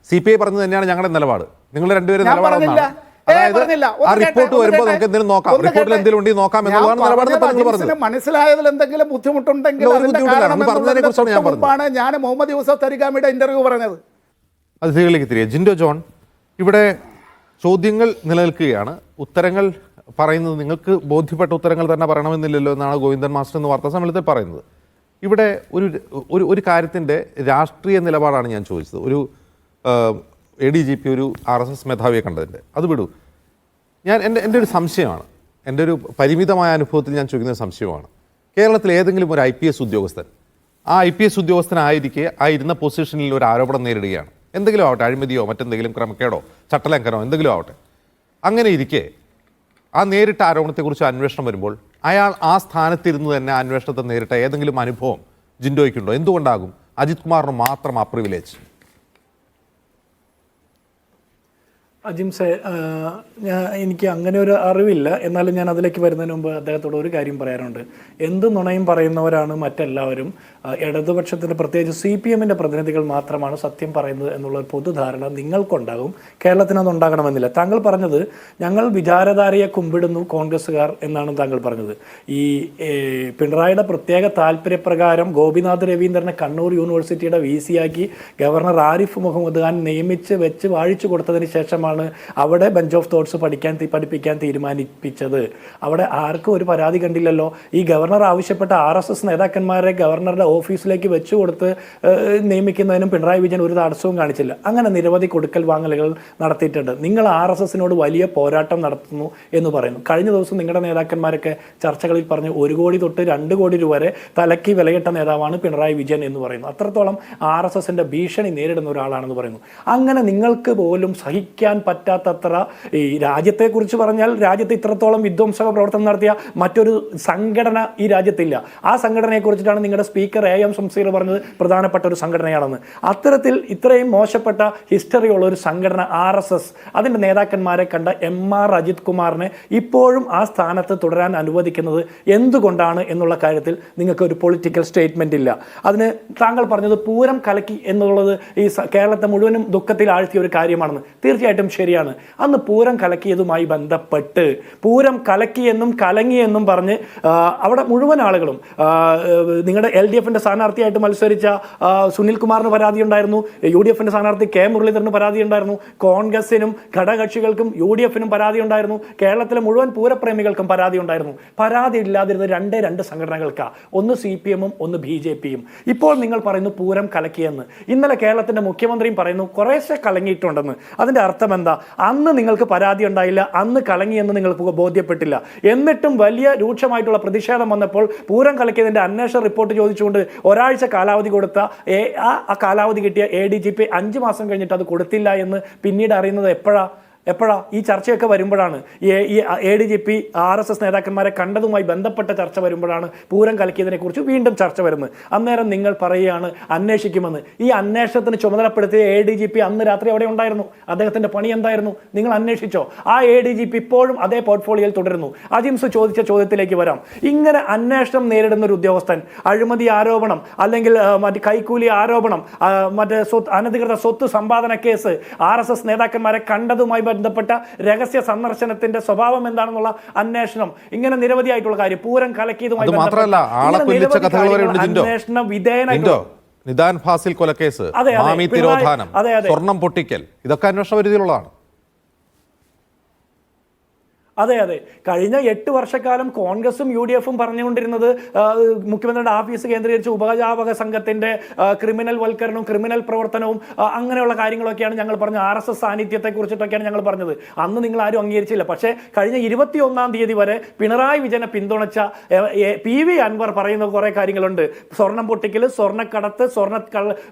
തന്നെയാണ് ഞങ്ങളുടെ നിലപാട്. നിങ്ങൾ രണ്ടുപേരും നിലപാടെന്നാണ്. അതായത് ആ റിപ്പോർട്ട് വരുമ്പോൾ നമുക്ക് എന്തെങ്കിലും നോക്കാം, റിപ്പോർട്ടിൽ എന്തെങ്കിലും ഉണ്ടെങ്കിൽ നോക്കാം എന്നുള്ളതാണ് നിലപാട്. മനസ്സിലായതിൽ എന്തെങ്കിലും ബുദ്ധിമുട്ടുണ്ടെങ്കിൽ ഞാൻ മുഹമ്മദ് യൂസഫ് തരിഗാമിയുടെ ഇന്റർവ്യൂ പറഞ്ഞത്. അതിഥികളിലേക്ക് തിരികെ. ജിൻഡോ ജോൺ, ഇവിടെ ചോദ്യങ്ങൾ നിലനിൽക്കുകയാണ്, ഉത്തരങ്ങൾ പറയുന്നത് നിങ്ങൾക്ക് ബോധ്യപ്പെട്ട ഉത്തരങ്ങൾ തന്നെ പറയണമെന്നില്ലല്ലോ എന്നാണ് ഗോവിന്ദൻ മാസ്റ്റർ എന്ന് വാർത്താ സമ്മേളനത്തിൽ പറയുന്നത്. ഇവിടെ ഒരു കാര്യത്തിൻ്റെ രാഷ്ട്രീയ നിലപാടാണ് ഞാൻ ചോദിച്ചത്. ഒരു ADGP ഒരു RSS മേധാവിയെ കണ്ടതിൻ്റെ അത് വിടൂ. എൻ്റെ ഒരു സംശയമാണ്, എൻ്റെ ഒരു പരിമിതമായ അനുഭവത്തിൽ ഞാൻ ചോദിക്കുന്ന സംശയമാണ്. കേരളത്തിൽ ഏതെങ്കിലും ഒരു IPS ഉദ്യോഗസ്ഥൻ, ആ IPS ഉദ്യോഗസ്ഥനായിരിക്കെ ആ ഇരുന്ന പൊസിഷനിൽ ഒരു ആരോപണം നേരിടുകയാണ്, എന്തെങ്കിലും ആവട്ടെ, അഴിമതിയോ മറ്റെന്തെങ്കിലും ക്രമക്കേടോ ചട്ടലംഘനമോ എന്തെങ്കിലും ആവട്ടെ, അങ്ങനെ ഇരിക്കെ ആ നേരിട്ട ആരോപണത്തെക്കുറിച്ച് അന്വേഷണം വരുമ്പോൾ അയാൾ ആ സ്ഥാനത്തിരുന്ന് തന്നെ അന്വേഷണത്തെ നേരിട്ട ഏതെങ്കിലും അനുഭവം ജിൻഡോയ്ക്കുണ്ടോ? എന്തുകൊണ്ടാകും അജിത് കുമാറിന് മാത്രം ആ പ്രിവിലേജ്? അജിംസെ, എനിക്ക് അങ്ങനെ ഒരു അറിവില്ല. എന്നാലും ഞാൻ അതിലേക്ക് വരുന്നതിന് മുമ്പ് അദ്ദേഹത്തോട് ഒരു കാര്യം പറയാനുണ്ട്. എന്ത് നുണയും പറയുന്നവരാണ് മറ്റെല്ലാവരും. ഇടതുപക്ഷത്തിൻ്റെ പ്രത്യേകിച്ച് CPM-ന്റെ പ്രതിനിധികൾ മാത്രമാണ് സത്യം പറയുന്നത് എന്നുള്ള ഒരു പൊതുധാരണ നിങ്ങൾക്കുണ്ടാകും. കേരളത്തിന് അത് ഉണ്ടാകണമെന്നില്ല. താങ്കൾ പറഞ്ഞത് ഞങ്ങൾ വിചാരധാരയെ കുമ്പിടുന്നു കോൺഗ്രസ്സുകാർ എന്നാണ് താങ്കൾ പറഞ്ഞത്. ഈ പിണറായിയുടെ പ്രത്യേക താല്പര്യപ്രകാരം ഗോപിനാഥ് രവീന്ദ്രനെ കണ്ണൂർ യൂണിവേഴ്സിറ്റിയുടെ VC ആക്കി ഗവർണർ ആരിഫ് മുഹമ്മദ് ഖാൻ നിയമിച്ച് വെച്ച് വാഴിച്ചു കൊടുത്തതിന് ശേഷമാണ് അവിടെ ബെഞ്ച് ഓഫ് തോട്ട്സ് പഠിപ്പിക്കാൻ തീരുമാനിപ്പിച്ചത്. അവിടെ ആർക്കും ഒരു പരാതി കണ്ടില്ലല്ലോ. ഈ ഗവർണർ ആവശ്യപ്പെട്ട RSS നേതാക്കന്മാരെ ഗവർണറുടെ ഓഫീസിലേക്ക് വെച്ചു കൊടുത്ത് നിയമിക്കുന്നതിനും പിണറായി വിജയൻ ഒരു തടസ്സവും കാണിച്ചില്ല. അങ്ങനെ നിരവധി കൊടുക്കൽ വാങ്ങലുകൾ നടത്തിയിട്ടുണ്ട്. നിങ്ങൾ RSS-നോട് വലിയ പോരാട്ടം നടത്തുന്നു എന്ന് പറയുന്നു. കഴിഞ്ഞ ദിവസം നിങ്ങളുടെ നേതാക്കന്മാരൊക്കെ ചർച്ചകളിൽ പറഞ്ഞു 1 കോടി തൊട്ട് 2 കോടി രൂപ വരെ തലയ്ക്ക് വിലയിട്ട നേതാവാണ് പിണറായി വിജയൻ എന്ന് പറയുന്നു. അത്രത്തോളം RSS-ന്റെ ഭീഷണി നേരിടുന്ന ഒരാളാണെന്ന് പറയുന്നു. അങ്ങനെ നിങ്ങൾക്ക് പോലും സഹിക്കാൻ പറ്റാത്തത്ര ഈ രാജ്യത്തെക്കുറിച്ച് പറഞ്ഞാൽ രാജ്യത്ത് ഇത്രത്തോളം വിധ്വംസക പ്രവർത്തനം നടത്തിയ മറ്റൊരു സംഘടന ഈ രാജ്യത്തില്ല. ആ സംഘടനയെക്കുറിച്ചിട്ടാണ് നിങ്ങളുടെ സ്പീക്കർ AM ശംസീർ പറഞ്ഞത് പ്രധാനപ്പെട്ട ഒരു സംഘടനയാണെന്ന്. അത്തരത്തിൽ ഇത്രയും മോശപ്പെട്ട ഹിസ്റ്ററിയുള്ള ഒരു സംഘടന RSS, അതിൻ്റെ നേതാക്കന്മാരെ കണ്ട MR അജിത് കുമാറിനെ ഇപ്പോഴും ആ സ്ഥാനത്ത് തുടരാൻ അനുവദിക്കുന്നത് എന്തുകൊണ്ടാണ് എന്നുള്ള കാര്യത്തിൽ നിങ്ങൾക്ക് ഒരു പൊളിറ്റിക്കൽ സ്റ്റേറ്റ്മെന്റ് ഇല്ല. അതിന് താങ്കൾ പറഞ്ഞത് പൂരം കലക്കി എന്നുള്ളത് ഈ കേരളത്തെ മുഴുവനും ദുഃഖത്തിൽ ആഴ്ത്തിയ ഒരു കാര്യമാണെന്ന്. തീർച്ചയായിട്ടും ശരിയാണ്. അന്ന് പൂരം കലക്കിയതുമായി ബന്ധപ്പെട്ട് പൂരം കലക്കിയെന്നും കലങ്ങിയെന്നും പറഞ്ഞ് അവിടെ മുഴുവൻ ആളുകളും നിങ്ങളുടെ LDF-ന്റെ സ്ഥാനാർത്ഥിയായിട്ട് മത്സരിച്ച സുനിൽ കുമാറിന് പരാതി ഉണ്ടായിരുന്നു, UDF-ന്റെ സ്ഥാനാർത്ഥി K മുരളീധരന് പരാതി ഉണ്ടായിരുന്നു, കോൺഗ്രസിനും ഘടകകക്ഷികൾക്കും UDF-നും പരാതി ഉണ്ടായിരുന്നു, കേരളത്തിലെ മുഴുവൻ പൂരപ്രേമികൾക്കും പരാതി ഉണ്ടായിരുന്നു. പരാതി ഇല്ലാതിരുന്ന രണ്ട് സംഘടനകൾക്കാണ്, ഒന്ന് CPM-ഉം ഒന്ന് BJP-യും. ഇപ്പോൾ നിങ്ങൾ പറയുന്നു പൂരം കലക്കിയെന്ന്. ഇന്നലെ കേരളത്തിന്റെ മുഖ്യമന്ത്രിയും പറയുന്നു കുറേശ്ശെ കലങ്ങിയിട്ടുണ്ടെന്ന്. അതിന്റെ അർത്ഥം എന്താ? അന്ന് നിങ്ങൾക്ക് പരാതി ഉണ്ടായില്ല, അന്ന് കലങ്ങിയെന്ന് നിങ്ങൾക്ക് ബോധ്യപ്പെട്ടില്ല. എന്നിട്ടും വലിയ രൂക്ഷമായിട്ടുള്ള പ്രതിഷേധം വന്നപ്പോൾ പൂരം കലക്കിയതിന്റെ അന്വേഷണ റിപ്പോർട്ട് ചോദിച്ചുകൊണ്ട് ഒരാഴ്ച കാലാവധി കൊടുത്ത ആ കാലാവധി കിട്ടിയ ADGP 5 മാസം കഴിഞ്ഞിട്ട് അത് കൊടുത്തില്ല എന്ന് പിന്നീട് അറിയുന്നത് എപ്പോഴാ? എപ്പോഴാ ഈ ചർച്ചയൊക്കെ വരുമ്പോഴാണ് ഈ ADGP RSS നേതാക്കന്മാരെ കണ്ടതുമായി ബന്ധപ്പെട്ട ചർച്ച വരുമ്പോഴാണ് പൂരം കലക്കിയതിനെ കുറിച്ച് വീണ്ടും ചർച്ച വരുന്നത്. അന്നേരം നിങ്ങൾ പറയുകയാണ് അന്വേഷിക്കുമെന്ന്. ഈ അന്വേഷണത്തിന് ചുമതലപ്പെടുത്തിയ ADGP അന്ന് രാത്രി അവിടെ ഉണ്ടായിരുന്നു. അദ്ദേഹത്തിന്റെ പണി എന്തായിരുന്നു? നിങ്ങൾ അന്വേഷിച്ചോ? ആ ADGP ഇപ്പോഴും അതേ പോർട്ട്ഫോളിയോയിൽ തുടരുന്നു. അജിംസ് ചോദിച്ച ചോദ്യത്തിലേക്ക് വരാം. ഇങ്ങനെ അന്വേഷണം നേരിടുന്ന ഒരു ഉദ്യോഗസ്ഥൻ അഴിമതി ആരോപണം അല്ലെങ്കിൽ മറ്റ് കൈക്കൂലി ആരോപണം, മറ്റേ അനധികൃത സ്വത്ത് സമ്പാദന കേസ്, RSS നേതാക്കന്മാരെ കണ്ടതുമായി ബന്ധപ്പെട്ട രഹസ്യ സന്ദർശനത്തിന്റെ സ്വഭാവം എന്താണെന്നുള്ള അന്വേഷണം, ഇങ്ങനെ നിരവധിയായിട്ടുള്ള കാര്യം, പൂരം കലക്കിയതുമായി അന്വേഷണ വിധേയനായിട്ടോ നിദാൻ ഫാസിൽ കൊലക്കേസ്, മാമി തിരോധാനം, സ്വർണം പൊട്ടിക്കൽ, ഇതൊക്കെ അന്വേഷണ പരിധിയിലുള്ളതാണ്. അതെ അതെ, കഴിഞ്ഞ 8 വർഷക്കാലം കോൺഗ്രസും UDF-ഉം പറഞ്ഞുകൊണ്ടിരുന്നത് മുഖ്യമന്ത്രിയുടെ ഓഫീസ് കേന്ദ്രീകരിച്ച് ഉപജാപക സംഘത്തിന്റെ ക്രിമിനൽ വൽക്കരണവും ക്രിമിനൽ പ്രവർത്തനവും അങ്ങനെയുള്ള കാര്യങ്ങളൊക്കെയാണ് ഞങ്ങൾ പറഞ്ഞത്. RSS സാന്നിധ്യത്തെ കുറിച്ചിട്ടൊക്കെയാണ് ഞങ്ങൾ പറഞ്ഞത്. അന്ന് നിങ്ങൾ ആരും അംഗീകരിച്ചില്ല. പക്ഷേ കഴിഞ്ഞ 21-ാം തീയതി വരെ പിണറായി വിജയനെ പിന്തുണച്ച PV അൻവർ പറയുന്ന കുറെ കാര്യങ്ങളുണ്ട്. സ്വർണം പൊട്ടിക്കൽ, സ്വർണ്ണക്കടത്ത്,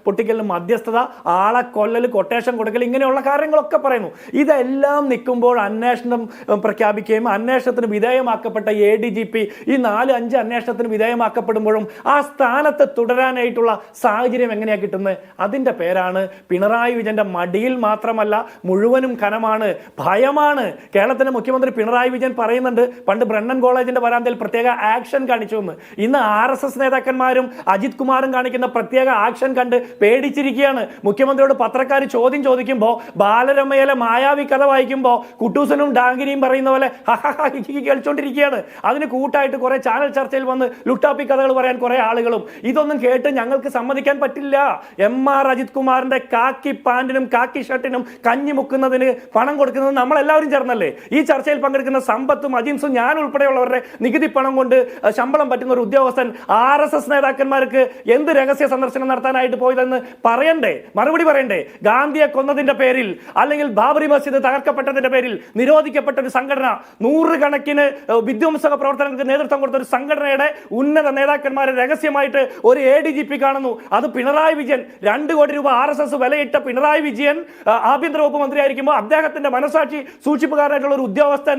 പൊട്ടിക്കലിന് മധ്യസ്ഥത, ആളെ കൊല്ലൽ, കൊട്ടേഷൻ കൊടുക്കൽ, ഇങ്ങനെയുള്ള കാര്യങ്ങളൊക്കെ പറയുന്നു. ഇതെല്ലാം നിൽക്കുമ്പോൾ അന്വേഷണം പ്രഖ്യാപിക്കുകയും അന്വേഷണത്തിന് വിധേയമാക്കപ്പെട്ട ADGP ഈ 4-5 അന്വേഷണത്തിന് വിധേയമാക്കപ്പെടുമ്പോഴും ആ സ്ഥാനത്ത് തുടരാനായിട്ടുള്ള സാഹചര്യം എങ്ങനെയാണ് കിട്ടുന്നത്? അതിൻ്റെ പേരാണ് പിണറായി വിജയന്റെ മടിയിൽ മാത്രമല്ല മുഴുവനും കനമാണ്, ഭയമാണ്. കേരളത്തിന്റെ മുഖ്യമന്ത്രി പിണറായി വിജയൻ പറയുന്നുണ്ട് പണ്ട് ബ്രണ്ണൻ കോളേജിന്റെ വരാന്തയിൽ പ്രത്യേക ആക്ഷൻ കാണിച്ചു എന്ന്. ഇന്ന് RSS നേതാക്കന്മാരും അജിത് കുമാറും കാണിക്കുന്ന പ്രത്യേക ആക്ഷൻ കണ്ട് പേടിച്ചിരിക്കുകയാണ്. മുഖ്യമന്ത്രിയോട് പത്രക്കാർ ചോദ്യം ചോദിക്കുമ്പോൾ, ബാലരമയിലെ മായാവി കഥ വായിക്കുമ്പോൾ കുട്ടൂസനും ഡാങ്കിനിയും പറയുന്ന പോലെ കളിച്ചോണ്ടിരിക്കുകയാണ്. അതിന് കൂട്ടായിട്ട് കുറെ ചാനൽ ചർച്ചയിൽ വന്ന് ലുട്ടാപ്പി കഥകൾ പറയാൻ കുറെ ആളുകളും. ഇതൊന്നും കേട്ട് ഞങ്ങൾക്ക് സമ്മതിക്കാൻ പറ്റില്ല. MR അജിത് കുമാറിന്റെ കാക്കി പാന്റിനും കാക്കി ഷർട്ടിനും കഞ്ഞി മുക്കുന്നതിന് പണം കൊടുക്കുന്നത് നമ്മളെല്ലാവരും ചേർന്നല്ലേ? ഈ ചർച്ചയിൽ പങ്കെടുക്കുന്ന സമ്പത്തും അജിംസും ഞാൻ ഉൾപ്പെടെയുള്ളവരുടെ നികുതി പണം കൊണ്ട് ശമ്പളം പറ്റുന്ന ഒരു ഉദ്യോഗസ്ഥൻ RSS നേതാക്കന്മാർക്ക് എന്ത് രഹസ്യ സന്ദർശനം നടത്താനായിട്ട് പോയതെന്ന് പറയണ്ടേ? മറുപടി പറയണ്ടേ? ഗാന്ധിയെ കൊന്നതിന്റെ പേരിൽ അല്ലെങ്കിൽ ബാബറി മസ്ജിദ് തകർക്കപ്പെട്ടതിന്റെ പേരിൽ നിരോധിക്കപ്പെട്ട ഒരു സംഘടന, 100 കണക്കിന് വിധ്വംസക പ്രവർത്തനങ്ങൾക്ക് നേതൃത്വം കൊടുത്ത ഒരു സംഘടനയുടെ ഉന്നത നേതാക്കന്മാരെ രഹസ്യമായിട്ട് ഒരു ADGP കാണുന്നു. അത് പിണറായി വിജയൻ, 2 കോടി രൂപ RSS വിലയിട്ട പിണറായി വിജയൻ ആഭ്യന്തര വകുപ്പ് മന്ത്രിയായിരിക്കുമ്പോൾ അദ്ദേഹത്തിന്റെ മനസാക്ഷി സൂക്ഷിപ്പുകാരായിട്ടുള്ള ഒരു ഉദ്യോഗസ്ഥൻ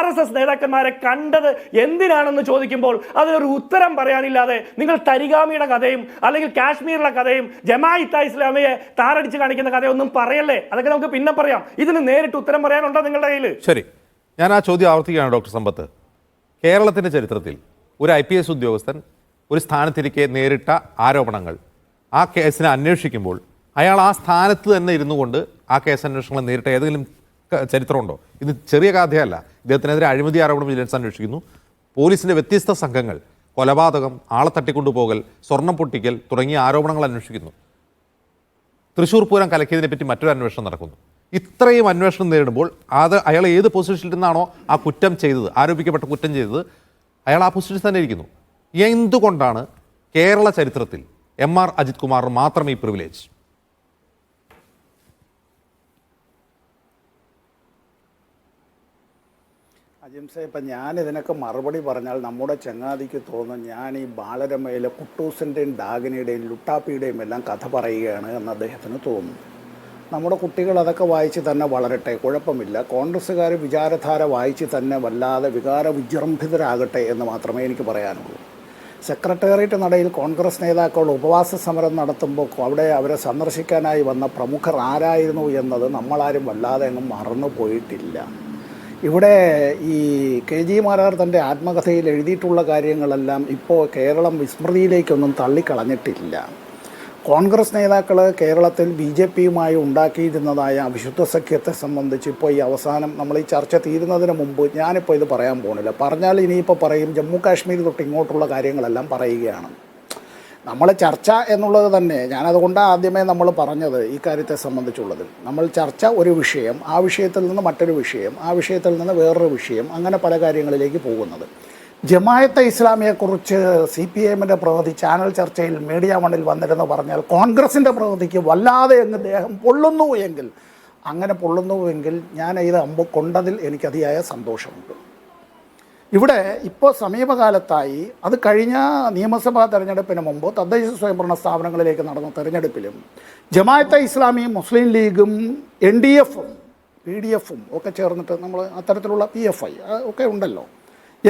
RSS നേതാക്കന്മാരെ കണ്ടത് എന്തിനാണെന്ന് ചോദിക്കുമ്പോൾ അതിനൊരു ഉത്തരം പറയാനില്ലാതെ നിങ്ങൾ തരിഗാമിയുടെ കഥയും അല്ലെങ്കിൽ കാശ്മീരിലെ കഥയും ജമാഅത്തെ ഇസ്ലാമിയെ താറടിച്ച് കാണിക്കുന്ന കഥയൊന്നും പറയല്ലേ. അതൊക്കെ നമുക്ക് പിന്നെ പറയാം. ഇതിന് നേരിട്ട് ഉത്തരം പറയാനുണ്ടോ നിങ്ങളുടെ കയ്യിൽ? ശരി, ഞാൻ ആ ചോദ്യം ആവർത്തിക്കുകയാണ് ഡോക്ടർ സമ്പത്ത്. കേരളത്തിൻ്റെ ചരിത്രത്തിൽ ഒരു IPS ഉദ്യോഗസ്ഥൻ ഒരു സ്ഥാനത്തിരിക്കെ നേരിട്ട ആരോപണങ്ങൾ, ആ കേസിനെ അന്വേഷിക്കുമ്പോൾ അയാൾ ആ സ്ഥാനത്ത് തന്നെ ഇരുന്നു കൊണ്ട് ആ കേസ് അന്വേഷണങ്ങൾ നേരിട്ട ഏതെങ്കിലും ചരിത്രമുണ്ടോ? ഇത് ചെറിയ കഥയല്ല. ഇദ്ദേഹത്തിനെതിരെ അഴിമതി ആരോപണം വിജിലൻസ് അന്വേഷിക്കുന്നു. പോലീസിൻ്റെ വ്യത്യസ്ത സംഘങ്ങൾ കൊലപാതകം, ആളെ തട്ടിക്കൊണ്ടുപോകൽ, സ്വർണം പൊട്ടിക്കൽ തുടങ്ങിയ ആരോപണങ്ങൾ അന്വേഷിക്കുന്നു. തൃശ്ശൂർ പൂരം കലക്കിയതിനെ പറ്റി മറ്റൊരു അന്വേഷണം നടക്കുന്നു. ഇത്രയും അന്വേഷണം നേരിടുമ്പോൾ അത് അയാൾ ഏത് പൊസിഷനിൽ നിന്നാണോ ആ കുറ്റം ചെയ്തത്, ആരോപിക്കപ്പെട്ട കുറ്റം ചെയ്തത്, അയാൾ ആ പൊസിഷനിൽ തന്നെ ഇരിക്കുന്നു. എന്തുകൊണ്ടാണ് കേരള ചരിത്രത്തിൽ MR അജിത് കുമാറിന് മാത്രം ഈ പ്രിവിലേജ്? അജിംസെ, ഇപ്പം ഞാൻ ഇതിനൊക്കെ മറുപടി പറഞ്ഞാൽ നമ്മുടെ ചങ്ങാതിക്ക് തോന്നും ഞാൻ ഈ ബാലരമയിലെ കുട്ടൂസിൻ്റെയും ഡാഗിനിയുടെയും ലുട്ടാപ്പിയുടെയും എല്ലാം കഥ പറയുകയാണ് എന്ന് അദ്ദേഹത്തിന് തോന്നുന്നു. നമ്മുടെ കുട്ടികൾ അതൊക്കെ വായിച്ച് തന്നെ വളരട്ടെ, കുഴപ്പമില്ല. കോൺഗ്രസ്സുകാർ വിചാരധാര വായിച്ച് തന്നെ വല്ലാതെ വികാര വിജൃംഭിതരാകട്ടെ എന്ന് മാത്രമേ എനിക്ക് പറയാനുള്ളൂ. സെക്രട്ടേറിയറ്റ് നടയിൽ കോൺഗ്രസ് നേതാക്കൾ ഉപവാസ സമരം നടത്തുമ്പോൾ അവിടെ അവരെ സന്ദർശിക്കാനായി വന്ന പ്രമുഖർ ആരായിരുന്നു എന്നത് നമ്മളാരും വല്ലാതെ അങ്ങ് മറന്നു പോയിട്ടില്ല. ഇവിടെ ഈ KG മാരാർ തൻ്റെ ആത്മകഥയിൽ എഴുതിയിട്ടുള്ള കാര്യങ്ങളെല്ലാം ഇപ്പോൾ കേരളം വിസ്മൃതിയിലേക്കൊന്നും തള്ളിക്കളഞ്ഞിട്ടില്ല. കോൺഗ്രസ് നേതാക്കൾ കേരളത്തിൽ BJPയുമായി ഉണ്ടാക്കിയിരുന്നതായ അവിശുദ്ധ സഖ്യത്തെ സംബന്ധിച്ച് ഇപ്പോൾ ഈ അവസാനം നമ്മൾ ഈ ചർച്ച തീരുന്നതിന് മുമ്പ് ഞാനിപ്പോൾ ഇത് പറയാൻ പോകുന്നില്ല. പറഞ്ഞാൽ ഇനിയിപ്പോൾ പറയും ജമ്മു കാശ്മീർ തൊട്ട് ഇങ്ങോട്ടുള്ള കാര്യങ്ങളെല്ലാം പറയുകയാണ്. നമ്മൾ ചർച്ച എന്നുള്ളത് തന്നെ ഞാനതുകൊണ്ടാണ് ആദ്യമേ നമ്മൾ പറഞ്ഞത് ഈ കാര്യത്തെ സംബന്ധിച്ചുള്ളത്. നമ്മൾ ചർച്ച ഒരു വിഷയം, ആ വിഷയത്തിൽ നിന്ന് മറ്റൊരു വിഷയം, ആ വിഷയത്തിൽ നിന്ന് വേറൊരു വിഷയം, അങ്ങനെ പല കാര്യങ്ങളിലേക്ക് പോകുന്നത്. ജമാഅത്തെ ഇസ്ലാമിയെക്കുറിച്ച് CPIഎമ്മിൻ്റെ പ്രവൃത്തി ചാനൽ ചർച്ചയിൽ മീഡിയ വണ്ണിൽ വന്നിരുന്നു പറഞ്ഞാൽ കോൺഗ്രസിൻ്റെ പ്രവൃത്തിക്ക് വല്ലാതെ അങ്ങ് ദേഹം പൊള്ളുന്നു എങ്കിൽ, അങ്ങനെ പൊള്ളുന്നുവെങ്കിൽ ഞാൻ ഇത് കൊണ്ടതിൽ എനിക്ക് അതിയായ സന്തോഷമുണ്ട്. ഇവിടെ ഇപ്പോൾ സമീപകാലത്തായി, അത് കഴിഞ്ഞ നിയമസഭാ തെരഞ്ഞെടുപ്പിന് മുമ്പ് തദ്ദേശ സ്വയംഭരണ സ്ഥാപനങ്ങളിലേക്ക് നടന്ന തെരഞ്ഞെടുപ്പിലും ജമാഅത്തെ ഇസ്ലാമിയും മുസ്ലിം ലീഗും NDFും PDF-ഉം ഒക്കെ ചേർന്നിട്ട് നമ്മൾ അത്തരത്തിലുള്ള PFI ഒക്കെ ഉണ്ടല്ലോ.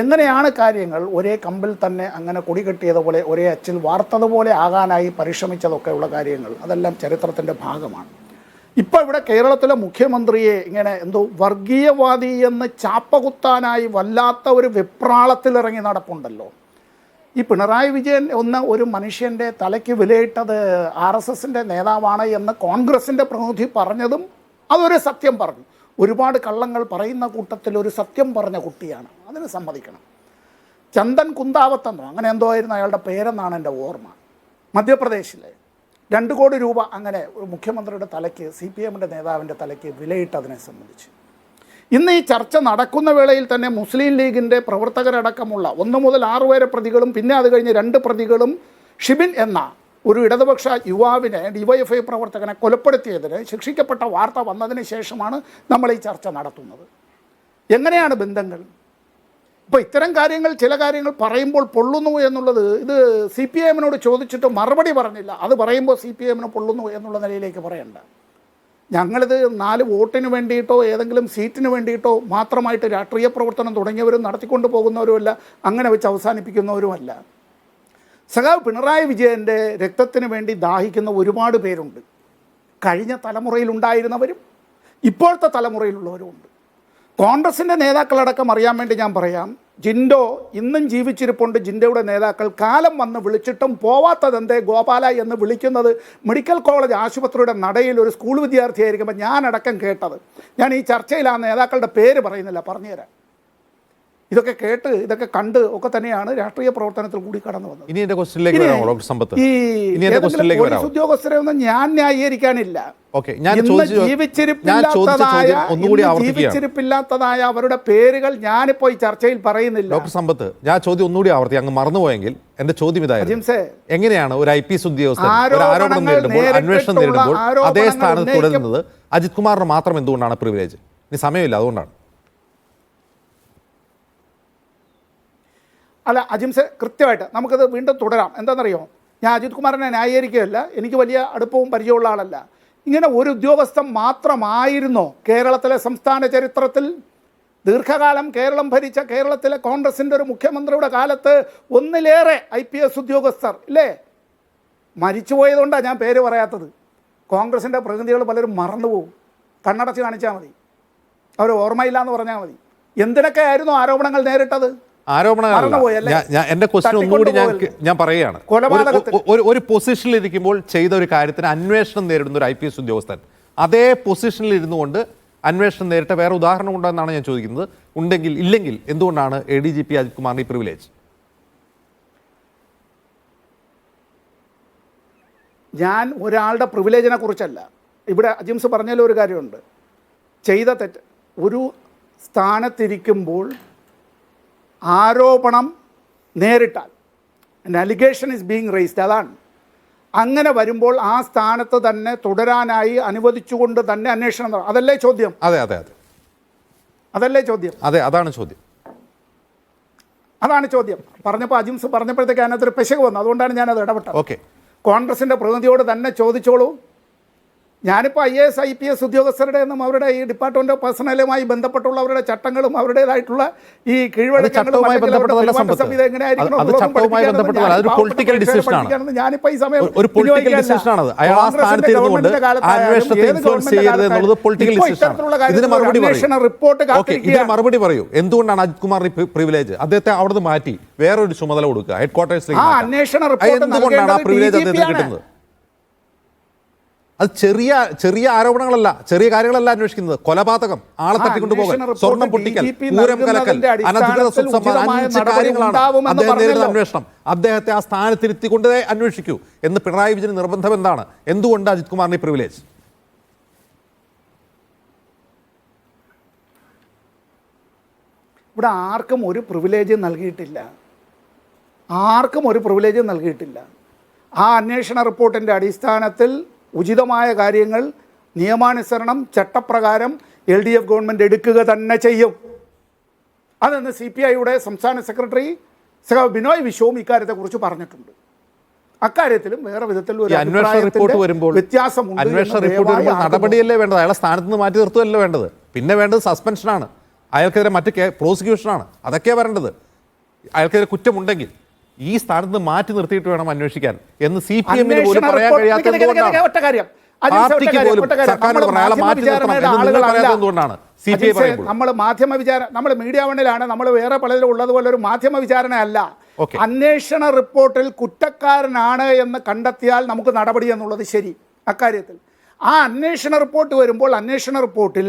എങ്ങനെയാണ് കാര്യങ്ങൾ ഒരേ കമ്പിൽ തന്നെ അങ്ങനെ കൊടി കെട്ടിയതുപോലെ ഒരേ അച്ചിൽ വാർത്തതുപോലെ ആകാനായി പരിശ്രമിച്ചതൊക്കെയുള്ള കാര്യങ്ങൾ അതെല്ലാം ചരിത്രത്തിൻ്റെ ഭാഗമാണ്. ഇപ്പോൾ ഇവിടെ കേരളത്തിലെ മുഖ്യമന്ത്രിയെ ഇങ്ങനെ എന്തോ വർഗീയവാദി എന്ന് ചാപ്പകുത്താനായി വല്ലാത്ത ഒരു വെപ്രാളത്തിലിറങ്ങി നടപ്പുണ്ടല്ലോ. ഈ പിണറായി വിജയൻ ഒരു മനുഷ്യൻ്റെ തലയ്ക്ക് വിലയിട്ടത് RSSൻ്റെ നേതാവാണ് എന്ന് കോൺഗ്രസിൻ്റെ പ്രതിനിധി പറഞ്ഞതും അതൊരു സത്യം പറഞ്ഞു. ഒരുപാട് കള്ളങ്ങൾ പറയുന്ന കൂട്ടത്തിൽ ഒരു സത്യം പറഞ്ഞ കുട്ടിയാണ്, അതിന് സമ്മതിക്കണം. ചന്ദൻ കുന്താവത്തെന്നോ അങ്ങനെ എന്തോ ആയിരുന്നു അയാളുടെ പേരെന്നാണ് എൻ്റെ ഓർമ്മ. മധ്യപ്രദേശിലെ 2 കോടി രൂപ അങ്ങനെ മുഖ്യമന്ത്രിയുടെ തലയ്ക്ക് CPM-ൻ്റെ നേതാവിൻ്റെ തലയ്ക്ക് വിലയിട്ടതിനെ സംബന്ധിച്ച് ഇന്ന് ഈ ചർച്ച നടക്കുന്ന വേളയിൽ തന്നെ മുസ്ലിം ലീഗിൻ്റെ പ്രവർത്തകരടക്കമുള്ള 1 മുതൽ 6 വരെ പ്രതികളും പിന്നെ അത് കഴിഞ്ഞ് 2 പ്രതികളും ഷിബിൻ എന്ന ഒരു ഇടതുപക്ഷ യുവാവിനെ DYFI പ്രവർത്തകനെ കൊലപ്പെടുത്തിയതിന് ശിക്ഷിക്കപ്പെട്ട വാർത്ത വന്നതിന് ശേഷമാണ് നമ്മൾ ഈ ചർച്ച നടത്തുന്നത്. എങ്ങനെയാണ് ബന്ധങ്ങൾ? ഇപ്പോൾ ഇത്തരം കാര്യങ്ങൾ ചില കാര്യങ്ങൾ പറയുമ്പോൾ പൊള്ളുന്നു എന്നുള്ളത് ഇത് CPM-നോട് ചോദിച്ചിട്ട് മറുപടി പറഞ്ഞില്ല. അത് പറയുമ്പോൾ CPM-ന് പൊള്ളുന്നു എന്നുള്ള നിലയിലേക്ക് പറയണ്ട. ഞങ്ങളിത് 4 വോട്ടിന് വേണ്ടിയിട്ടോ ഏതെങ്കിലും സീറ്റിന് വേണ്ടിയിട്ടോ മാത്രമായിട്ട് രാഷ്ട്രീയ പ്രവർത്തനം തുടങ്ങിയവരും നടത്തിക്കൊണ്ട് പോകുന്നവരുമല്ല, അങ്ങനെ വെച്ച് അവസാനിപ്പിക്കുന്നവരുമല്ല. സഖാവ് പിണറായി വിജയൻ്റെ രക്തത്തിന് വേണ്ടി ദാഹിക്കുന്ന ഒരുപാട് പേരുണ്ട്. കഴിഞ്ഞ തലമുറയിലുണ്ടായിരുന്നവരും ഇപ്പോഴത്തെ തലമുറയിലുള്ളവരുമുണ്ട്. കോൺഗ്രസിൻ്റെ നേതാക്കളടക്കം അറിയാൻ വേണ്ടി ഞാൻ പറയാം, ജിൻഡോ ഇന്നും ജീവിച്ചിരിപ്പുണ്ട്. ജിൻഡോയുടെ നേതാക്കൾ കാലം വന്ന് വിളിച്ചിട്ടും പോവാത്തതെന്തേ ഗോപാല എന്ന് വിളിക്കുന്നത് മെഡിക്കൽ കോളേജ് ആശുപത്രിയുടെ നടയിൽ ഒരു സ്കൂൾ വിദ്യാർത്ഥിയായിരിക്കുമ്പോൾ ഞാനടക്കം കേട്ടത്. ഞാൻ ഈ ചർച്ചയിൽ ആ നേതാക്കളുടെ പേര് പറയുന്നില്ല, പറഞ്ഞുതരാം. ഇതൊക്കെ കേട്ട് ഇതൊക്കെ കണ്ട് ഒക്കെ തന്നെയാണ് രാഷ്ട്രീയ പ്രവർത്തനത്തിൽ കൂടി കടന്നു വന്നത്. ഇനി എന്റെ ക്വസ്റ്റ്യനിലേക്ക് വരാമോ ഡോക്ടർ സമ്പത്ത്? ഈ പോലീസ് ഉദ്യോഗസ്ഥരെ ഒന്നും ഞാൻ ന്യായീകരിക്കാനില്ല. ജീവിച്ചിരിപ്പില്ലാത്തതായ അവരുടെ പേരുകൾ ഞാനിപ്പോ ഈ ചർച്ചയിൽ പറയുന്നില്ല. ഡോക്ടർ സമ്പത്ത്, ഞാൻ ചോദ്യം ഒന്നുകൂടി ആവർത്തി, അങ്ങ് മറന്നുപോയെങ്കിൽ എന്റെ ചോദ്യം ഇതായിരുന്നു. എങ്ങനെയാണ് ഒരു IPS ഉദ്യോഗസ്ഥൻ ഒരു ആരോപണം നേരിടുമ്പോൾ, അന്വേഷണം നേരിടുമ്പോൾ അതേ സ്ഥാനത്ത് തുടരുന്നത്? അജിത് കുമാറിന് മാത്രം എന്തുകൊണ്ടാണ് പ്രിവിലേജ്? ഇനി സമയമില്ല, അതുകൊണ്ടാണ്. അല്ല അജിംസെ, കൃത്യമായിട്ട് നമുക്കത് വീണ്ടും തുടരാം. എന്താണെന്നറിയോ, ഞാൻ അജിത് കുമാറിനെ ന്യായീകരിക്കുകയല്ല, എനിക്ക് വലിയ അടുപ്പവും പരിചയമുള്ള ആളല്ല. ഇങ്ങനെ ഒരു ഉദ്യോഗസ്ഥൻ മാത്രമായിരുന്നോ കേരളത്തിലെ സംസ്ഥാന ചരിത്രത്തിൽ? ദീർഘകാലം കേരളം ഭരിച്ച കേരളത്തിലെ കോൺഗ്രസിൻ്റെ ഒരു മുഖ്യമന്ത്രിയുടെ കാലത്ത് 1-ലേറെ IPS ഉദ്യോഗസ്ഥർ ഇല്ലേ? മരിച്ചുപോയതുകൊണ്ടാണ് ഞാൻ പേര് പറയാത്തത്. കോൺഗ്രസിൻ്റെ പ്രതിനിധികൾ പലരും മറന്നുപോകും. കണ്ണടച്ച് കാണിച്ചാൽ മതി, അവർ ഓർമ്മയില്ല എന്ന് പറഞ്ഞാൽ മതി. എന്തിനൊക്കെ ആയിരുന്നു ആരോപണങ്ങൾ നേരിട്ടത്? എന്റെ ക്വസ്റ്റ്യൻ ഒന്നുകൂടി ഞാൻ പറയുകയാണ്. ഒരു പൊസിഷനിൽ ഇരിക്കുമ്പോൾ ചെയ്ത ഒരു കാര്യത്തിന് അന്വേഷണം നേരിടുന്ന ഒരു IPS ഉദ്യോഗസ്ഥൻ അതേ പൊസിഷനിൽ ഇരുന്നു കൊണ്ട് അന്വേഷണം നേരിട്ട വേറെ ഉദാഹരണം ഉണ്ടോ എന്നാണ് ഞാൻ ചോദിക്കുന്നത്. ഉണ്ടെങ്കിൽ ഇല്ലെങ്കിൽ എന്തുകൊണ്ടാണ് ADGP അജിത് കുമാറിന് ഈ പ്രിവിലേജ്? ഞാൻ ഒരാളുടെ പ്രിവിലേജിനെ കുറിച്ചല്ല ഇവിടെ. അജിംസ് പറഞ്ഞാലും ഒരു കാര്യമുണ്ട്, ചെയ്ത തെറ്റ് ഒരു സ്ഥാനത്തിരിക്കുമ്പോൾ ആരോപണം നേരിട്ടാൽ അലിഗേഷൻ ഈസ് ബീങ് റേസ്ഡ്, അതാണ്. അങ്ങനെ വരുമ്പോൾ ആ സ്ഥാനത്ത് തന്നെ തുടരാനായി അനുവദിച്ചുകൊണ്ട് തന്നെ അന്വേഷണം, അതല്ലേ ചോദ്യം? അതെ അതെ അതെ, അതല്ലേ ചോദ്യം? അതെ, അതാണ് ചോദ്യം. അതാണ് ചോദ്യം. പറഞ്ഞപ്പോൾ അജിംസ് പറഞ്ഞപ്പോഴത്തേക്ക് അതിനകത്തൊരു പെശക് വന്നു, അതുകൊണ്ടാണ് ഞാനത് ഇടപെട്ടത്. ഓക്കെ, കോൺഗ്രസിൻ്റെ പ്രതിനിധിയോട് തന്നെ ചോദിച്ചോളൂ. ഞാനിപ്പോൾ IAS IPS ഉദ്യോഗസ്ഥരുടെ എന്നും അവരുടെ ഈ ഡിപ്പാർട്ട്മെന്റ് ഓഫ് പേഴ്സണലുമായി ബന്ധപ്പെട്ടുള്ളവരുടെ ചട്ടങ്ങളും അവരുടേതായിട്ടുള്ള ഈ കീഴ്വഴക്കങ്ങളും ഞാനിപ്പോൾ ഈ സമയം മറുപടി പറയൂ. എന്തുകൊണ്ടാണ് അജിത് കുമാറിന് പ്രിവിലേജ്? അദ്ദേഹത്തെ അവിടെ നിന്ന് മാറ്റി വേറൊരു ചുമതല കൊടുക്കുക, ഹെഡ് ക്വാർട്ടേഴ്സിലേക്ക്. അന്വേഷണ റിപ്പോർട്ട് കിട്ടുന്നത് അത് ചെറിയ ആരോപണങ്ങളല്ല, ചെറിയ കാര്യങ്ങളല്ല അന്വേഷിക്കുന്നത്. കൊലപാതകം, ആളെ തട്ടിക്കൊണ്ടുപോകൽ, സ്വർണം പൊട്ടിക്കൽ, പൂരം കലക്കൽ, അനധികൃത സ്വത്തുസമ്പാദനം, 5 കാര്യങ്ങളാണ് അദ്ദേഹം നേരിടുന്ന അന്വേഷണം. അദ്ദേഹത്തെ ആ സ്ഥാനത്തിരുത്തിക്കൊണ്ടേ അന്വേഷിക്കൂ എന്ന് പിണറായി വിജയന് നിർബന്ധം എന്താണ്? എന്തുകൊണ്ട് അജിത് കുമാറിന് പ്രിവിലേജ്? ഇവിടെ ആർക്കും ഒരു പ്രിവിലേജ് നൽകിയിട്ടില്ല. ആർക്കും ഒരു പ്രിവിലേജ് നൽകിയിട്ടില്ല. ആ അന്വേഷണ റിപ്പോർട്ടിൻ്റെ അടിസ്ഥാനത്തിൽ ഉചിതമായ കാര്യങ്ങൾ നിയമാനുസരണം ചട്ടപ്രകാരം LDF ഗവൺമെൻറ് എടുക്കുക തന്നെ ചെയ്യും. അതെന്ന് CPIയുടെ സംസ്ഥാന സെക്രട്ടറി ബിനോയ് വിശ്വവും ഇക്കാര്യത്തെക്കുറിച്ച് പറഞ്ഞിട്ടുണ്ട്. അക്കാര്യത്തിലും വേറെ വിധത്തിൽ ഒരു അന്വേഷണ റിപ്പോർട്ട് വരുമ്പോൾ വ്യത്യാസമുണ്ട്. നടപടിയല്ലേ വേണ്ടത്? അയാളെ സ്ഥാനത്ത് നിന്ന് മാറ്റി നിർത്തുകയല്ലേ വേണ്ടത്? പിന്നെ വേണ്ടത് സസ്പെൻഷനാണ്, അയാൾക്കെതിരെ മറ്റ് പ്രോസിക്യൂഷനാണ്, അതൊക്കെയാണ് വരേണ്ടത്. അയാൾക്കെതിരെ കുറ്റമുണ്ടെങ്കിൽ ഈ സ്ഥാനത്ത് നിന്ന് മാറ്റി നിർത്തിയിട്ട് വേണം അന്വേഷിക്കാൻ എന്ന് CPM-ന് പോലും പറയാൻ കഴിയാത്ത എന്തുകൊണ്ടാണ്? പാർട്ടിക്ക് പോലും സർക്കാരിനോട് പറയാം അയാളെ മാറ്റി നിർത്തണം എന്ന് നിങ്ങൾ പറയാത്തത് എന്തുകൊണ്ടാണ്? CPI പറയുമ്പോൾ നമ്മൾ മാധ്യമ വിചാരണ, നമ്മൾ മീഡിയ വണ്ണിലാണ്, നമ്മൾ വേറെ പലതിലും ഉള്ളതുപോലെ ഒരു മാധ്യമ വിചാരണ അല്ല. അന്വേഷണ റിപ്പോർട്ടിൽ കുറ്റക്കാരനാണ് എന്ന് കണ്ടെത്തിയാൽ നമുക്ക് നടപടി എന്നുള്ളത് ശരി. അക്കാര്യത്തിൽ ആ അന്വേഷണ റിപ്പോർട്ട് വരുമ്പോൾ അന്വേഷണ റിപ്പോർട്ടിൽ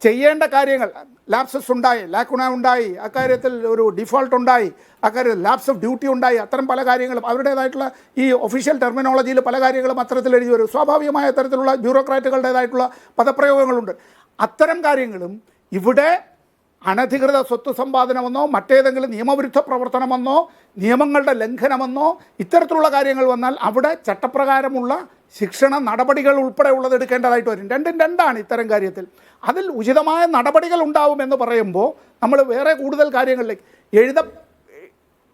ചെയ്യേണ്ട കാര്യങ്ങൾ, ലാപ്സസ് ഉണ്ടായി, ലാക്കുണ ഉണ്ടായി, അക്കാര്യത്തിൽ ഒരു ഡിഫോൾട്ട് ഉണ്ടായി, അക്കാര്യത്തിൽ ലാപ്സ് ഓഫ് ഡ്യൂട്ടി ഉണ്ടായി, അത്തരം പല കാര്യങ്ങളും അവരുടേതായിട്ടുള്ള ഈ ഒഫീഷ്യൽ ടെർമിനോളജിയിൽ പല കാര്യങ്ങളും അത്തരത്തിൽ എഴുതി വരും. സ്വാഭാവികമായ തരത്തിലുള്ള ബ്യൂറോക്രാറ്റുകളുടേതായിട്ടുള്ള പദപ്രയോഗങ്ങളുണ്ട്. അത്തരം കാര്യങ്ങളും ഇവിടെ അനധികൃത സ്വത്ത് സമ്പാദനമെന്നോ മറ്റേതെങ്കിലും നിയമവിരുദ്ധ പ്രവർത്തനമെന്നോ നിയമങ്ങളുടെ ലംഘനമെന്നോ ഇത്തരത്തിലുള്ള കാര്യങ്ങൾ വന്നാൽ അവിടെ ചട്ടപ്രകാരമുള്ള ശിക്ഷണ നടപടികൾ ഉൾപ്പെടെ ഉള്ളത് എടുക്കേണ്ടതായിട്ട് വരും. രണ്ടും രണ്ടാണ് ഇത്തരം കാര്യത്തിൽ. അതിൽ ഉചിതമായ നടപടികൾ ഉണ്ടാവുമെന്ന് പറയുമ്പോൾ നമ്മൾ വേറെ കൂടുതൽ കാര്യങ്ങളിലേക്ക്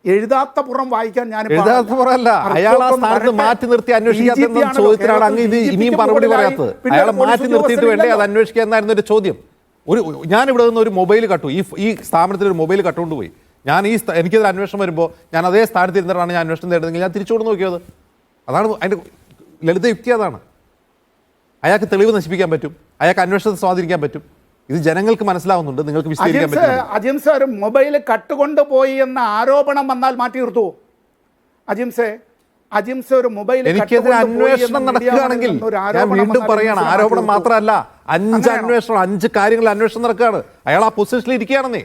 എഴുതാത്ത പുറം വായിക്കാൻ ഞാൻ എഴുതാത്ത പുറമല്ല, അയാൾ ആ സ്ഥാനത്ത് മാറ്റി നിർത്തി അന്വേഷിക്കാത്ത ചോദ്യത്തിനാണ് അങ്ങ് ഇത് ഇനിയും മറുപടി പറയാത്തത്. അയാളെ മാറ്റി നിർത്തിയിട്ട് വേണ്ടേ അത് അന്വേഷിക്കുക എന്നായിരുന്നു ഒരു ചോദ്യം. ഞാൻ ഇവിടെ നിന്ന് ഒരു മൊബൈൽ കട്ടു, ഈ സ്ഥാപനത്തിൽ ഒരു മൊബൈൽ കട്ടുകൊണ്ട് പോയി, ഞാൻ എനിക്കതൊരു അന്വേഷണം വരുമ്പോൾ ഞാൻ അതേ സ്ഥാനത്ത് ഇരുന്നിട്ടാണ് ഞാൻ അന്വേഷണം നേടുന്നതെങ്കിൽ ഞാൻ തിരിച്ചുകൊണ്ട് നോക്കിയത്. അതാണ് അതിൻ്റെ ലളിത യുക്തി. അതാണ് അയാൾക്ക് തെളിവ് നശിപ്പിക്കാൻ പറ്റും, അയാൾക്ക് അന്വേഷണത്തെ സ്വാധീനിക്കാൻ പറ്റും. ഇത് ജനങ്ങൾക്ക് മനസ്സിലാവുന്നുണ്ട്, നിങ്ങൾക്ക് വിശദീകരിക്കാൻ പറ്റും. അജിംസെ ഒരു മൊബൈൽ കട്ടുകൊണ്ടുപോയി എന്ന ആരോപണം വന്നാൽ മാറ്റി നിർത്തുവോ? അജിംസെ ഒരു മൊബൈൽ എനിക്കെതിരെ അന്വേഷണം നടക്കുകയാണെങ്കിൽ ഞാൻ വീണ്ടും പറയാണ്, ആരോപണം മാത്രമല്ല, 5 അന്വേഷണം, 5 കാര്യങ്ങൾ അന്വേഷണം നടക്കുകയാണ്. അയാൾ ആ പൊസിഷനിൽ ഇരിക്കുകയാണെന്നേ.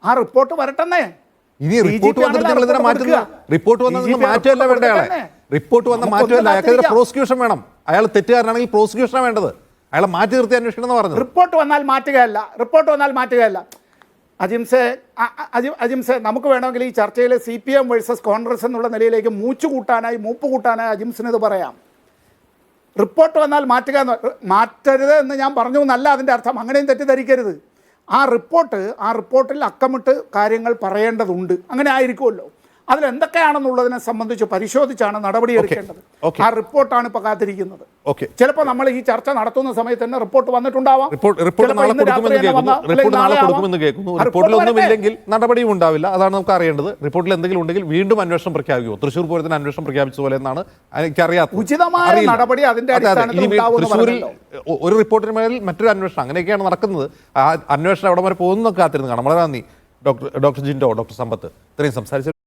ആ റിപ്പോർട്ട് വരട്ടെന്നേ. ഇനി റിപ്പോർട്ട് വന്നിട്ട് നിങ്ങൾ ഇതിനെ മാറ്റുന്ന, റിപ്പോർട്ട് വന്നാൽ നിങ്ങൾ മാറ്റുമല്ല വേണ്ട അയാളെ. റിപ്പോർട്ട് വന്ന മാറ്റുമല്ല, അയാൾക്കെതിരെ പ്രോസിക്യൂഷൻ വേണം. അയാൾ തെറ്റുകാരനാണെങ്കിൽ പ്രോസിക്യൂഷനാണ് വേണ്ടത്. അയാളെ മാറ്റി നിർത്തി അന്വേഷണം എന്ന് പറഞ്ഞത്. റിപ്പോർട്ട് വന്നാൽ മാറ്റുകയല്ല. അജിംസെ നമുക്ക് വേണമെങ്കിൽ ഈ ചർച്ചയിൽ CPM വേഴ്സസ് കോൺഗ്രസ് എന്നുള്ള നിലയിലേക്ക് മൂപ്പ് കൂട്ടാനായി അജിംസിന് ഇത് പറയാം. റിപ്പോർട്ട് വന്നാൽ മാറ്റരുത് എന്ന് ഞാൻ പറഞ്ഞു എന്നല്ല അതിൻ്റെ അർത്ഥം. അങ്ങനെയും തെറ്റിദ്ധരിക്കരുത്. ആ റിപ്പോർട്ടിൽ അക്കമിട്ട് കാര്യങ്ങൾ പറയേണ്ടതുണ്ട്. അങ്ങനെ ആയിരിക്കുമല്ലോ. അതിലെന്തൊക്കെയാണെന്നുള്ളതിനെ സംബന്ധിച്ച് പരിശോധിച്ചാണ് നടപടിയെടുക്കേണ്ടത്. ആ റിപ്പോർട്ടാണ് ഇപ്പോൾ കാത്തിരിക്കുന്നത്. ചിലപ്പോൾ നമ്മൾ ഈ ചർച്ച നടത്തുന്ന സമയത്ത് തന്നെ റിപ്പോർട്ട് വന്നിട്ടുണ്ടാവാം. റിപ്പോർട്ടിലൊന്നുമില്ലെങ്കിൽ നടപടിയും ഉണ്ടാവില്ല. അതാണ് നമുക്ക് അറിയേണ്ടത്. റിപ്പോർട്ടിൽ എന്തെങ്കിലും ഉണ്ടെങ്കിൽ വീണ്ടും അന്വേഷണം പ്രഖ്യാപിക്കുമോ? തൃശ്ശൂർ പൂരത്തിന് അന്വേഷണം പ്രഖ്യാപിച്ച പോലെ എന്നാണ് എനിക്കറിയാത്തത്. ഉചിതമായ നടപടി അതിന്റെ തൃശ്ശൂരിൽ ഒരു റിപ്പോർട്ടിന് മേൽ മറ്റൊരു അന്വേഷണം, അങ്ങനെയൊക്കെയാണ് നടക്കുന്നത്. ആ അന്വേഷണം എവിടെ വരെ പോകുന്നൊക്കെ കാത്തിരുന്ന് കാണാം. വളരെ നന്ദി ഡോക്ടർ ജിൻഡോ, ഡോക്ടർ സമ്പത്ത്, ഇത്രയും സംസാരിച്ചു.